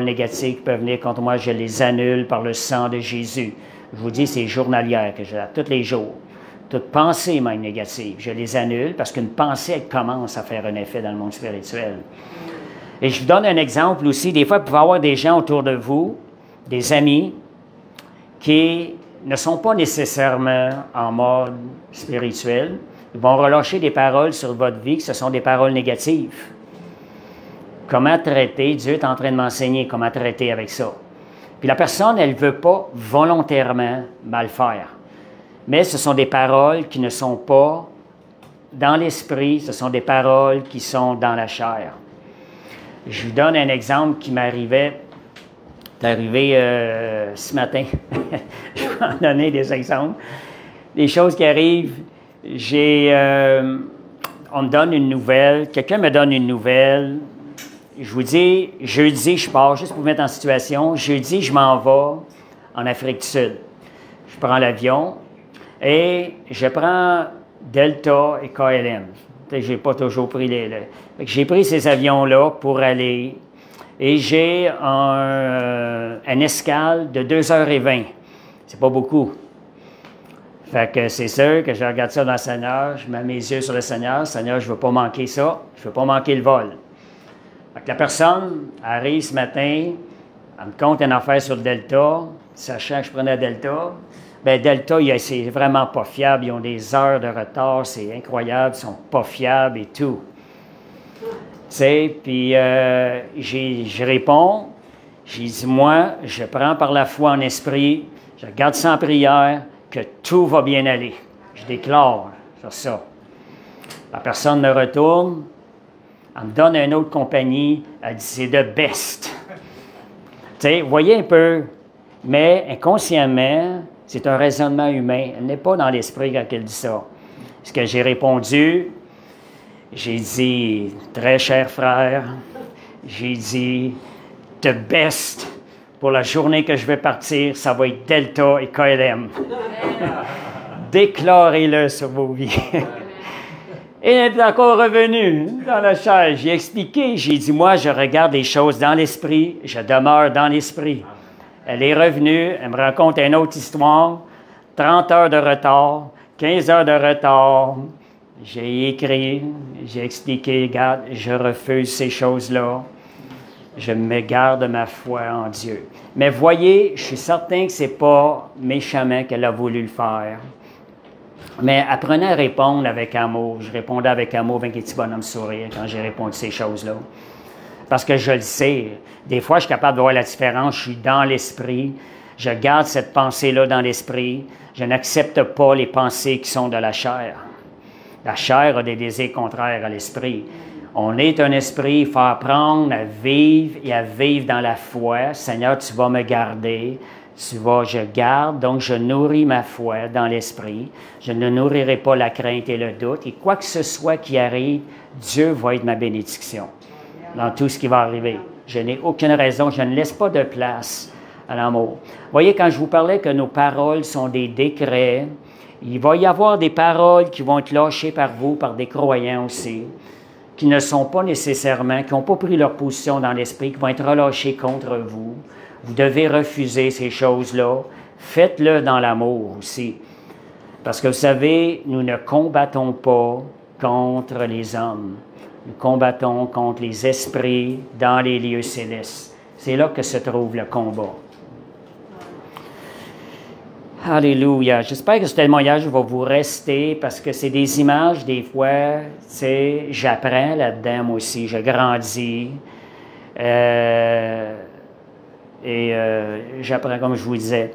Speaker 6: négative qui peut venir contre moi, je les annule par le sang de Jésus. Je vous dis, c'est journalière que j'ai tous les jours. Toute pensée même négative, je les annule parce qu'une pensée, elle commence à faire un effet dans le monde spirituel. Et je vous donne un exemple aussi. Des fois, vous pouvez avoir des gens autour de vous, des amis, qui ne sont pas nécessairement en mode spirituel. Ils vont relâcher des paroles sur votre vie, que ce sont des paroles négatives. Comment traiter? Dieu est en train de m'enseigner comment traiter avec ça. Puis la personne, elle ne veut pas volontairement mal faire. Mais ce sont des paroles qui ne sont pas dans l'esprit, ce sont des paroles qui sont dans la chair. Je vous donne un exemple qui m'arrivait. C'est arrivé ce matin. Je vais en donner des exemples. Des choses qui arrivent. On me donne une nouvelle. Quelqu'un me donne une nouvelle. Je vous dis, jeudi, je pars, juste pour vous mettre en situation. Jeudi, je m'en vais en Afrique du Sud. Je prends l'avion. Et je prends Delta et KLM. Je n'ai pas toujours pris j'ai pris ces avions-là pour aller. Et j'ai un escale de 2h20. C'est pas beaucoup. Fait que c'est sûr que je regarde ça dans le Seigneur, je mets mes yeux sur le Seigneur. Seigneur, je ne veux pas manquer ça. Je ne veux pas manquer le vol. Fait que la personne arrive ce matin, elle me compte une affaire sur Delta, sachant que je prenais Delta. Bien, Delta, c'est vraiment pas fiable. Ils ont des heures de retard, c'est incroyable. Ils sont pas fiables et tout. Tu sais, puis je réponds. J'ai dit, moi, je prends par la foi en esprit, je garde ça en prière, que tout va bien aller. Je déclare sur ça. La personne me retourne, elle me donne une autre compagnie, elle dit, c'est the best. Tu sais, voyez un peu, mais inconsciemment, c'est un raisonnement humain. Elle n'est pas dans l'esprit quand elle dit ça. Ce que j'ai répondu, j'ai dit, très cher frère, j'ai dit, the best pour la journée que je vais partir, ça va être Delta et KLM. Déclarez-le sur vos vies. Et elle est encore revenue dans la chaise. J'ai expliqué, j'ai dit, moi, je regarde les choses dans l'esprit, je demeure dans l'esprit. Elle est revenue, elle me raconte une autre histoire, 30 heures de retard, 15 heures de retard. J'ai écrit, j'ai expliqué, regarde, je refuse ces choses-là. Je me garde ma foi en Dieu. Mais voyez, je suis certain que ce n'est pas méchamment qu'elle a voulu le faire. Mais apprenez à répondre avec amour. Je répondais avec amour, avec un petit bonhomme sourire quand j'ai répondu ces choses-là. Parce que je le sais. Des fois, je suis capable de voir la différence. Je suis dans l'esprit. Je garde cette pensée-là dans l'esprit. Je n'accepte pas les pensées qui sont de la chair. La chair a des désirs contraires à l'esprit. On est un esprit, il faut apprendre à vivre et à vivre dans la foi. Seigneur, tu vas me garder. Je garde, donc je nourris ma foi dans l'esprit. Je ne nourrirai pas la crainte et le doute. Et quoi que ce soit qui arrive, Dieu va être ma bénédiction dans tout ce qui va arriver. Je n'ai aucune raison, je ne laisse pas de place à l'amour. Voyez, quand je vous parlais que nos paroles sont des décrets, il va y avoir des paroles qui vont être lâchées par vous, par des croyants aussi, qui ne sont pas nécessairement, qui n'ont pas pris leur position dans l'esprit, qui vont être relâchées contre vous. Vous devez refuser ces choses-là. Faites-le dans l'amour aussi. Parce que vous savez, nous ne combattons pas contre les hommes. Nous combattons contre les esprits dans les lieux célestes. C'est là que se trouve le combat. Alléluia. J'espère que ce témoignage va vous rester parce que c'est des images, des fois, j'apprends là-dedans moi aussi, je grandis. J'apprends comme je vous disais.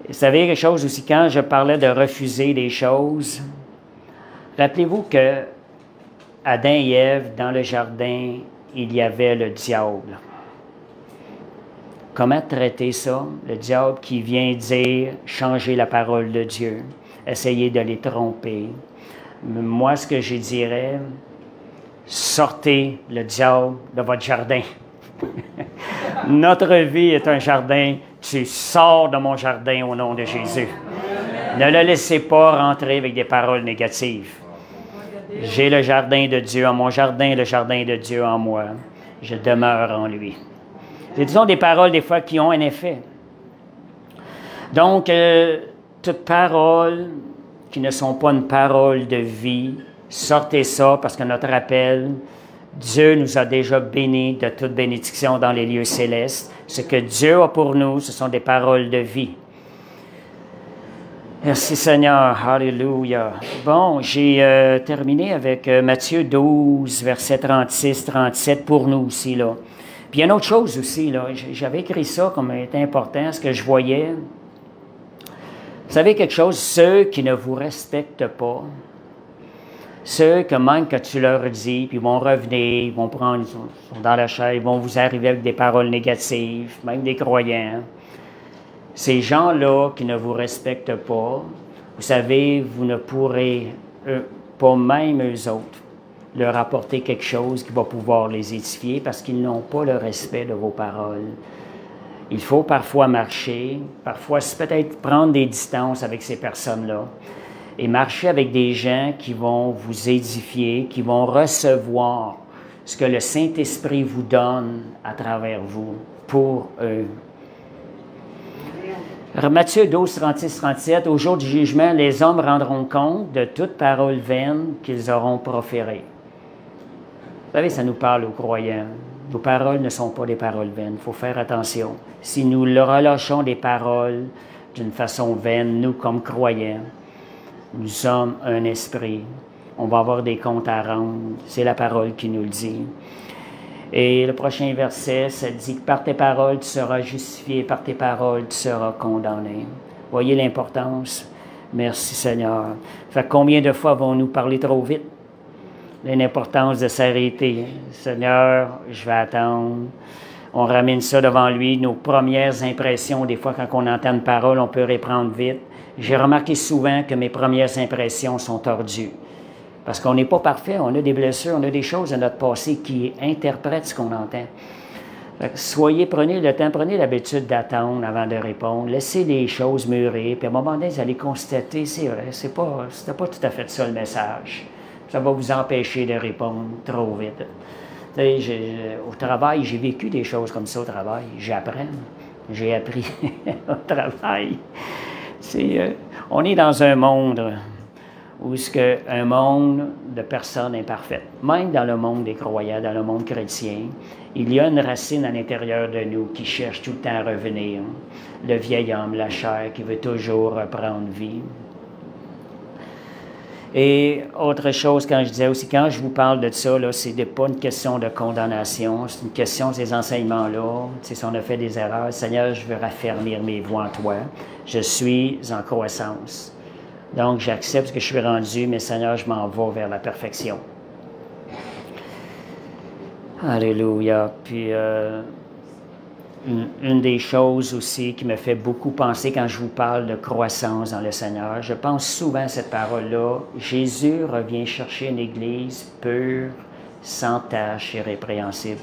Speaker 6: Vous savez quelque chose aussi, quand je parlais de refuser des choses, rappelez-vous que Adam et Ève, dans le jardin, il y avait le diable. Comment traiter ça? Le diable qui vient dire changer la parole de Dieu, essayer de les tromper. Moi, ce que je dirais, sortez le diable de votre jardin. Notre vie est un jardin. Tu sors de mon jardin au nom de Jésus. Ne le laissez pas rentrer avec des paroles négatives. J'ai le jardin de Dieu en mon jardin, le jardin de Dieu en moi. Je demeure en lui. C'est disons des paroles des fois qui ont un effet. Donc, toutes paroles qui ne sont pas une parole de vie, sortez ça parce que notre appel, Dieu nous a déjà bénis de toute bénédiction dans les lieux célestes. Ce que Dieu a pour nous, ce sont des paroles de vie. Merci Seigneur. Alléluia. Bon, j'ai terminé avec Matthieu 12, versets 36-37 pour nous aussi, là. Puis il y a une autre chose aussi, là. J'avais écrit ça comme étant important, ce que je voyais. Vous savez quelque chose? Ceux qui ne vous respectent pas, ceux que même que tu leur dis, puis ils vont revenir, ils vont prendre, ils sont dans la chair, ils vont vous arriver avec des paroles négatives, même des croyants. Ces gens-là qui ne vous respectent pas, vous savez, vous ne pourrez pas même eux autres leur apporter quelque chose qui va pouvoir les édifier parce qu'ils n'ont pas le respect de vos paroles. Il faut parfois marcher, parfois peut-être prendre des distances avec ces personnes-là et marcher avec des gens qui vont vous édifier, qui vont recevoir ce que le Saint-Esprit vous donne à travers vous, pour eux. Matthieu 12, 36-37, au jour du jugement, les hommes rendront compte de toute parole vaine qu'ils auront proférée. Vous savez, ça nous parle aux croyants. Nos paroles ne sont pas des paroles vaines. Il faut faire attention. Si nous relâchons des paroles d'une façon vaine, nous, comme croyants, nous sommes un esprit. On va avoir des comptes à rendre. C'est la parole qui nous le dit. Et le prochain verset, ça dit que par tes paroles, tu seras justifié, par tes paroles, tu seras condamné. Voyez l'importance? Merci Seigneur. Fait combien de fois vont-nous parler trop vite? L'importance de s'arrêter. Seigneur, je vais attendre. On ramène ça devant lui, nos premières impressions. Des fois, quand on entend une parole, on peut reprendre vite. J'ai remarqué souvent que mes premières impressions sont tordues. Parce qu'on n'est pas parfait, on a des blessures, on a des choses de notre passé qui interprètent ce qu'on entend. Prenez le temps, prenez l'habitude d'attendre avant de répondre. Laissez les choses mûrir, puis à un moment donné, vous allez constater, c'est vrai, c'était pas tout à fait ça le message. Ça va vous empêcher de répondre trop vite. Au travail, j'ai vécu des choses comme ça au travail. J'apprends. J'ai appris au travail. On est dans un monde où un monde de personnes imparfaites. Même dans le monde des croyants, dans le monde chrétien, il y a une racine à l'intérieur de nous qui cherche tout le temps à revenir. Le vieil homme, la chair, qui veut toujours reprendre vie. Et autre chose, quand je disais aussi, quand je vous parle de ça, là, c'est pas une question de condamnation, c'est une question de ces enseignements-là. Tu sais, si on a fait des erreurs, Seigneur, je veux raffermir mes voies en toi. Je suis en croissance. Donc, j'accepte ce que je suis rendu, mais Seigneur, je m'en vais vers la perfection. Alléluia. Puis, une des choses aussi qui me fait beaucoup penser quand je vous parle de croissance dans le Seigneur, je pense souvent à cette parole-là. Jésus revient chercher une Église pure, sans tache, irrépréhensible.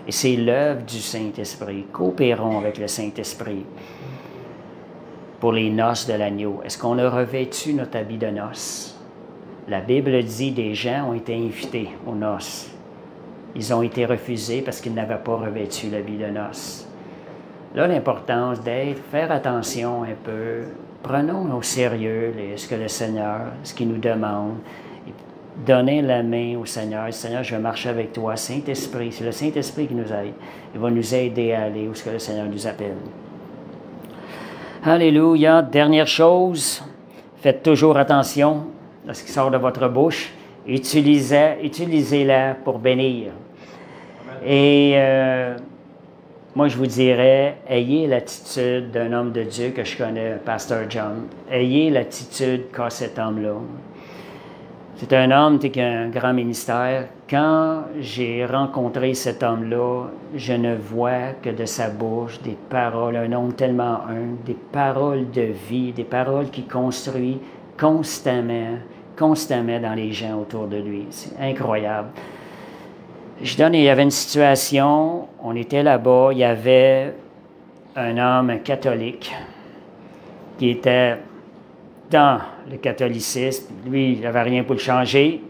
Speaker 6: Et c'est l'œuvre du Saint-Esprit. Coopérons avec le Saint-Esprit pour les noces de l'agneau. Est-ce qu'on a revêtu notre habit de noces? La Bible dit des gens ont été invités aux noces. Ils ont été refusés parce qu'ils n'avaient pas revêtu l'habit de noces. Là, l'importance d'être, faire attention un peu, prenons au sérieux ce que le Seigneur, ce qu'il nous demande, donnez la main au Seigneur. Seigneur, je vais marcher avec toi. Saint-Esprit, c'est le Saint-Esprit qui nous aide. Il va nous aider à aller où ce que le Seigneur nous appelle. Alléluia. Dernière chose, faites toujours attention à ce qui sort de votre bouche. Utilisez-la pour bénir. Et moi, je vous dirais, ayez l'attitude d'un homme de Dieu que je connais, Pasteur John. Ayez l'attitude qu'a cet homme-là. C'est un homme qui a un grand ministère. Quand j'ai rencontré cet homme-là, je ne vois que de sa bouche des paroles, un homme tellement humble, des paroles de vie, des paroles qui construisent constamment dans les gens autour de lui. C'est incroyable. Il y avait une situation, on était là-bas, il y avait un homme catholique qui était dans le catholicisme. Lui, il n'avait rien pour le changer.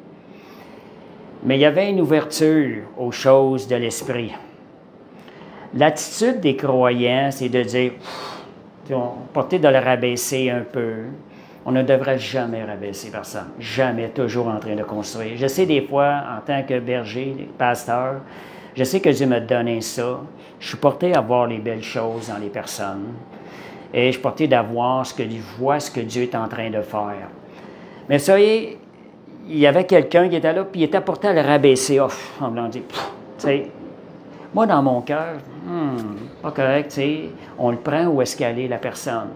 Speaker 6: Mais il y avait une ouverture aux choses de l'esprit. L'attitude des croyants, c'est de dire, porter de le rabaisser un peu. On ne devrait jamais rabaisser personne. Jamais, toujours en train de construire. Je sais des fois, en tant que berger, pasteur, je sais que Dieu m'a donné ça. Je suis porté à voir les belles choses dans les personnes. Et je suis porté à voir ce que Dieu est en train de faire. Mais vous savez, il y avait quelqu'un qui était là, puis il était porté à le rabaisser. En blanc, tu sais, moi, dans mon cœur, pas correct, tu sais, on le prend où est-ce qu'elle est, la personne.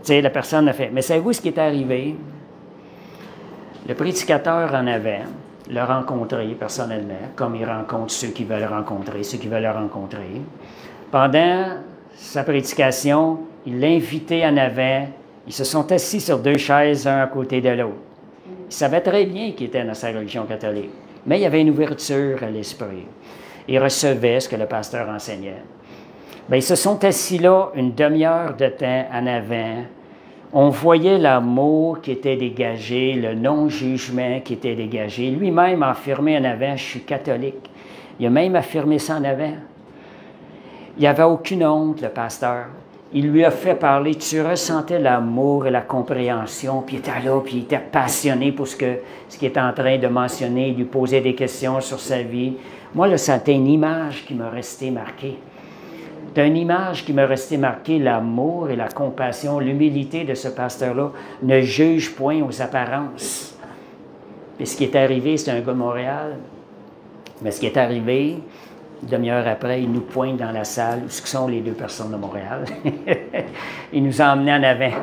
Speaker 6: Tu sais, la personne a fait. Mais savez-vous ce qui est arrivé? Le prédicateur en avant l'a rencontré personnellement, comme il rencontre ceux qui veulent le rencontrer. Pendant sa prédication, il l'a invité en avant. Ils se sont assis sur 2 chaises, un à côté de l'autre. Il savait très bien qu'il était dans sa religion catholique, mais il y avait une ouverture à l'esprit. Il recevait ce que le pasteur enseignait. Bien, ils se sont assis là une demi-heure de temps en avant. On voyait l'amour qui était dégagé, le non-jugement qui était dégagé. Lui-même a affirmé en avant, je suis catholique. Il a même affirmé ça en avant. Il n'y avait aucune honte, le pasteur. Il lui a fait parler, tu ressentais l'amour et la compréhension, puis il était là, puis il était passionné pour ce qu'il était en train de mentionner, il lui posait des questions sur sa vie. Moi, là, c'était une image qui m'a resté marquée. C'est une image qui m'a resté marquée, l'amour et la compassion, l'humilité de ce pasteur-là. Ne juge point aux apparences. Et ce qui est arrivé, c'est un gars de Montréal. Mais ce qui est arrivé, une demi-heure après, il nous pointe dans la salle, où sont les 2 personnes de Montréal. Il nous a emmenés en avant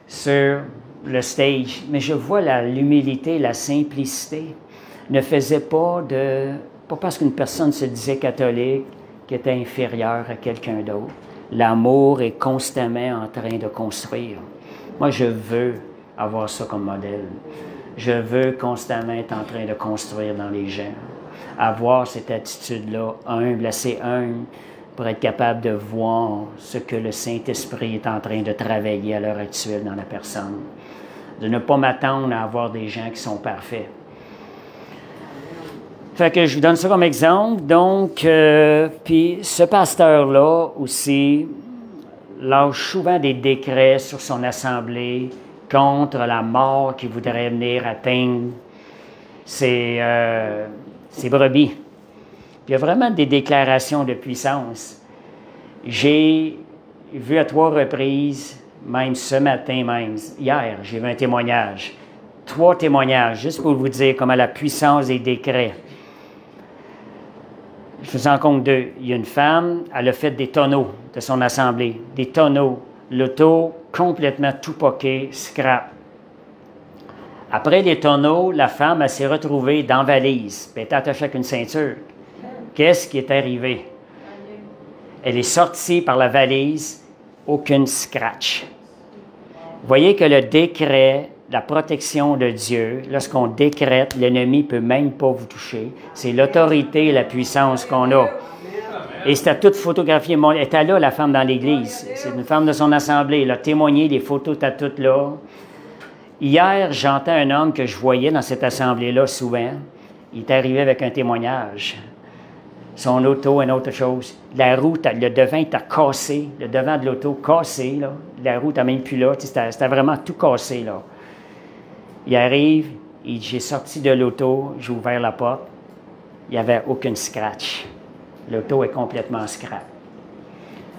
Speaker 6: sur le stage. Mais je vois l'humilité, la simplicité. Ne faisait pas parce qu'une personne se disait catholique, qui était inférieur à quelqu'un d'autre. L'amour est constamment en train de construire. Moi, je veux avoir ça comme modèle. Je veux constamment être en train de construire dans les gens. Avoir cette attitude-là, humble, assez humble, pour être capable de voir ce que le Saint-Esprit est en train de travailler à l'heure actuelle dans la personne. De ne pas m'attendre à avoir des gens qui sont parfaits. Fait que je vous donne ça comme exemple. Donc, puis ce pasteur-là aussi lâche souvent des décrets sur son assemblée contre la mort qui voudrait venir atteindre ses brebis. Puis il y a vraiment des déclarations de puissance. J'ai vu à 3 reprises, même ce matin, hier, j'ai vu un témoignage. 3 témoignages, juste pour vous dire comment la puissance des décrets. Je vous en compte 2. Il y a une femme, elle a fait des tonneaux de son assemblée. Des tonneaux. L'auto, complètement tout poqué, scrap. Après les tonneaux, la femme, elle s'est retrouvée dans la valise. Puis elle était attachée avec une ceinture. Qu'est-ce qui est arrivé? Elle est sortie par la valise, aucune scratch. Vous voyez que le décret, la protection de Dieu, lorsqu'on décrète, l'ennemi ne peut même pas vous toucher. C'est l'autorité et la puissance qu'on a. Et c'était tout photographié. Elle était là, la femme dans l'église. C'est une femme de son assemblée. Elle a témoigné, les photos étaient toutes là. Hier, j'entends un homme que je voyais dans cette assemblée-là souvent. Il est arrivé avec un témoignage. Son auto, une autre chose. La roue, le devant était cassé. Le devant de l'auto cassé. Là. La roue n'était même plus là. C'était vraiment tout cassé. Là. Il arrive, il dit, j'ai sorti de l'auto, j'ai ouvert la porte. Il n'y avait aucune scratch. L'auto est complètement scrap.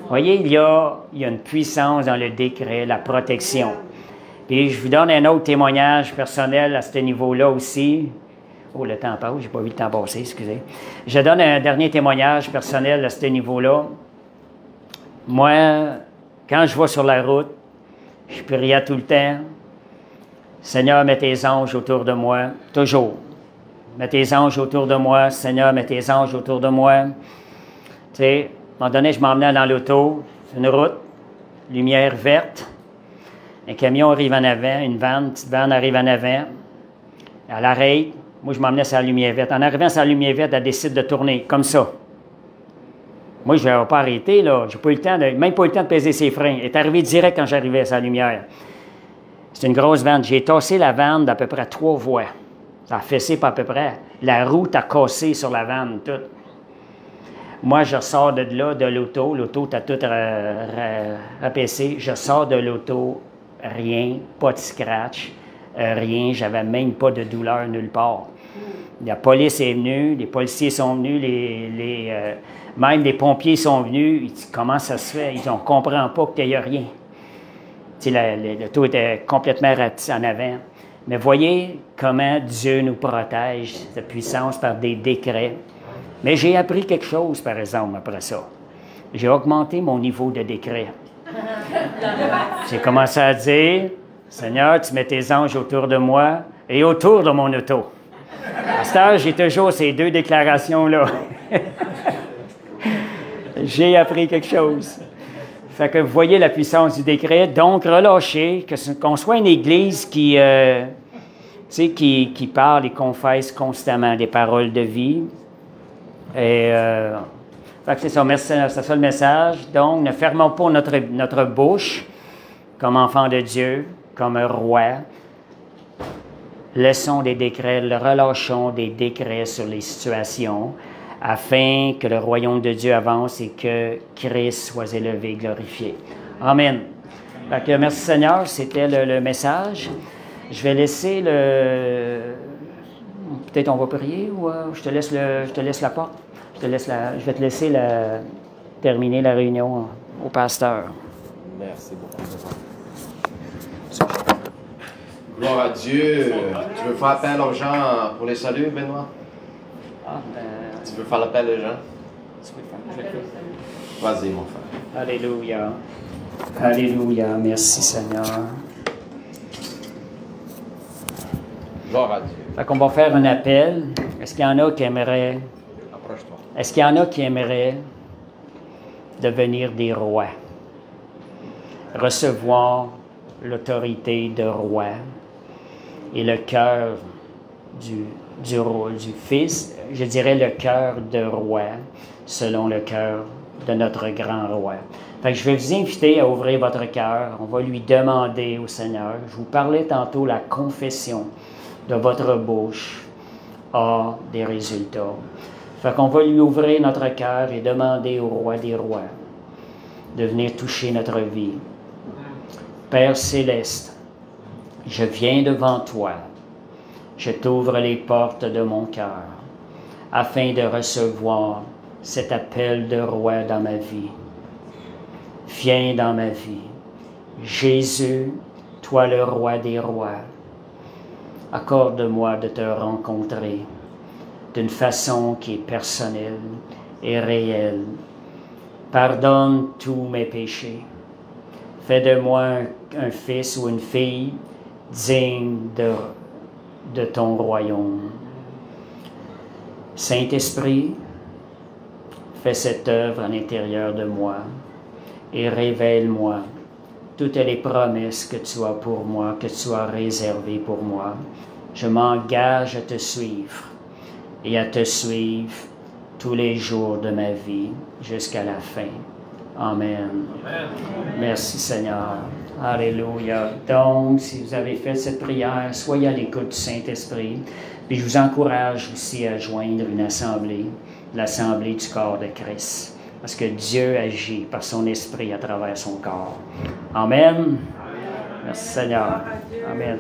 Speaker 6: Vous voyez, il y a une puissance dans le décret, la protection. Puis je vous donne un autre témoignage personnel à ce niveau-là aussi. Oh, le temps passe, j'ai pas vu le temps passer, excusez. Je donne un dernier témoignage personnel à ce niveau-là. Moi, quand je vais sur la route, je priais tout le temps. Seigneur, mets tes anges autour de moi, toujours. Mets tes anges autour de moi, Seigneur, mets tes anges autour de moi. Tu sais, à un moment donné, je m'emmenais dans l'auto, une route, lumière verte. Un camion arrive en avant, une petite vanne arrive en avant. Elle arrête. Moi, je m'emmenais sur la lumière verte. En arrivant sur la lumière verte, elle décide de tourner, comme ça. Moi, je n'avais pas arrêté, là. J'ai pas eu le temps même pas eu le temps de peser ses freins. Elle est arrivée direct quand j'arrivais à sa lumière. C'est une grosse vanne. J'ai tassé la vanne d'à peu près 3 voies. Ça a fessé pas à peu près. La roue t'a cassé sur la vanne, tout. Moi, je sors de là, de l'auto. L'auto t'a tout rapaissé. Je sors de l'auto, rien, pas de scratch, rien. J'avais même pas de douleur nulle part. La police est venue, les policiers sont venus, même les pompiers sont venus. Ils disent, comment ça se fait? Ils disent, on ne comprend pas qu'il n'y a rien. L'auto était complètement rapetissé en avant. Mais voyez comment Dieu nous protège, sa puissance par des décrets. Mais j'ai appris quelque chose, par exemple, après ça. J'ai augmenté mon niveau de décret. J'ai commencé à dire, Seigneur, tu mets tes anges autour de moi et autour de mon auto. À ce temps, j'ai toujours ces 2 déclarations-là. J'ai appris quelque chose. Fait que vous voyez la puissance du décret. Donc, relâchez, qu'on soit une église qui parle et confesse constamment des paroles de vie. Et fait que c'est ça, c'est ça le message. Donc, ne fermons pas notre bouche comme enfants de Dieu, comme un roi. Laissons des décrets, relâchons des décrets sur les situations afin que le royaume de Dieu avance et que Christ soit élevé, glorifié. Amen. Fait que, merci Seigneur, c'était le message. Je vais laisser peut-être on va prier ou je te laisse la porte. Je vais te laisser terminer la réunion au pasteur.
Speaker 4: Merci beaucoup. Gloire à Dieu. Tu veux faire appel aux gens pour les saluts, Benoît? Tu veux faire l'appel aux gens? Vas-y, mon frère.
Speaker 6: Alléluia. Alléluia. Merci, Seigneur.
Speaker 4: Gloire à Dieu.
Speaker 6: Fait qu'on va faire un appel. Est-ce qu'il y en a qui aimeraient...
Speaker 4: Approche-toi.
Speaker 6: Est-ce qu'il y en a qui aimeraient devenir des rois? Recevoir l'autorité de roi et le cœur du Fils, je dirais le cœur de roi, selon le cœur de notre grand roi. Fait que je vais vous inviter à ouvrir votre cœur. On va lui demander au Seigneur. Je vous parlais tantôt, la confession de votre bouche a des résultats. Fait qu'on va lui ouvrir notre cœur et demander au roi des rois de venir toucher notre vie. Père céleste, je viens devant toi. Je t'ouvre les portes de mon cœur afin de recevoir cet appel de roi dans ma vie. Viens dans ma vie. Jésus, toi le roi des rois, Accorde-moi de te rencontrer d'une façon qui est personnelle et réelle. Pardonne tous mes péchés. Fais de moi un fils ou une fille digne de ton royaume. Saint-Esprit, fais cette œuvre à l'intérieur de moi et révèle-moi toutes les promesses que tu as pour moi, que tu as réservées pour moi. Je m'engage à te suivre et à te suivre tous les jours de ma vie jusqu'à la fin. Amen. Amen. Merci Seigneur. Alléluia. Donc, si vous avez fait cette prière, soyez à l'écoute du Saint-Esprit. Puis je vous encourage aussi à joindre une assemblée, l'assemblée du corps de Christ. Parce que Dieu agit par son esprit à travers son corps. Amen. Merci Seigneur. Amen.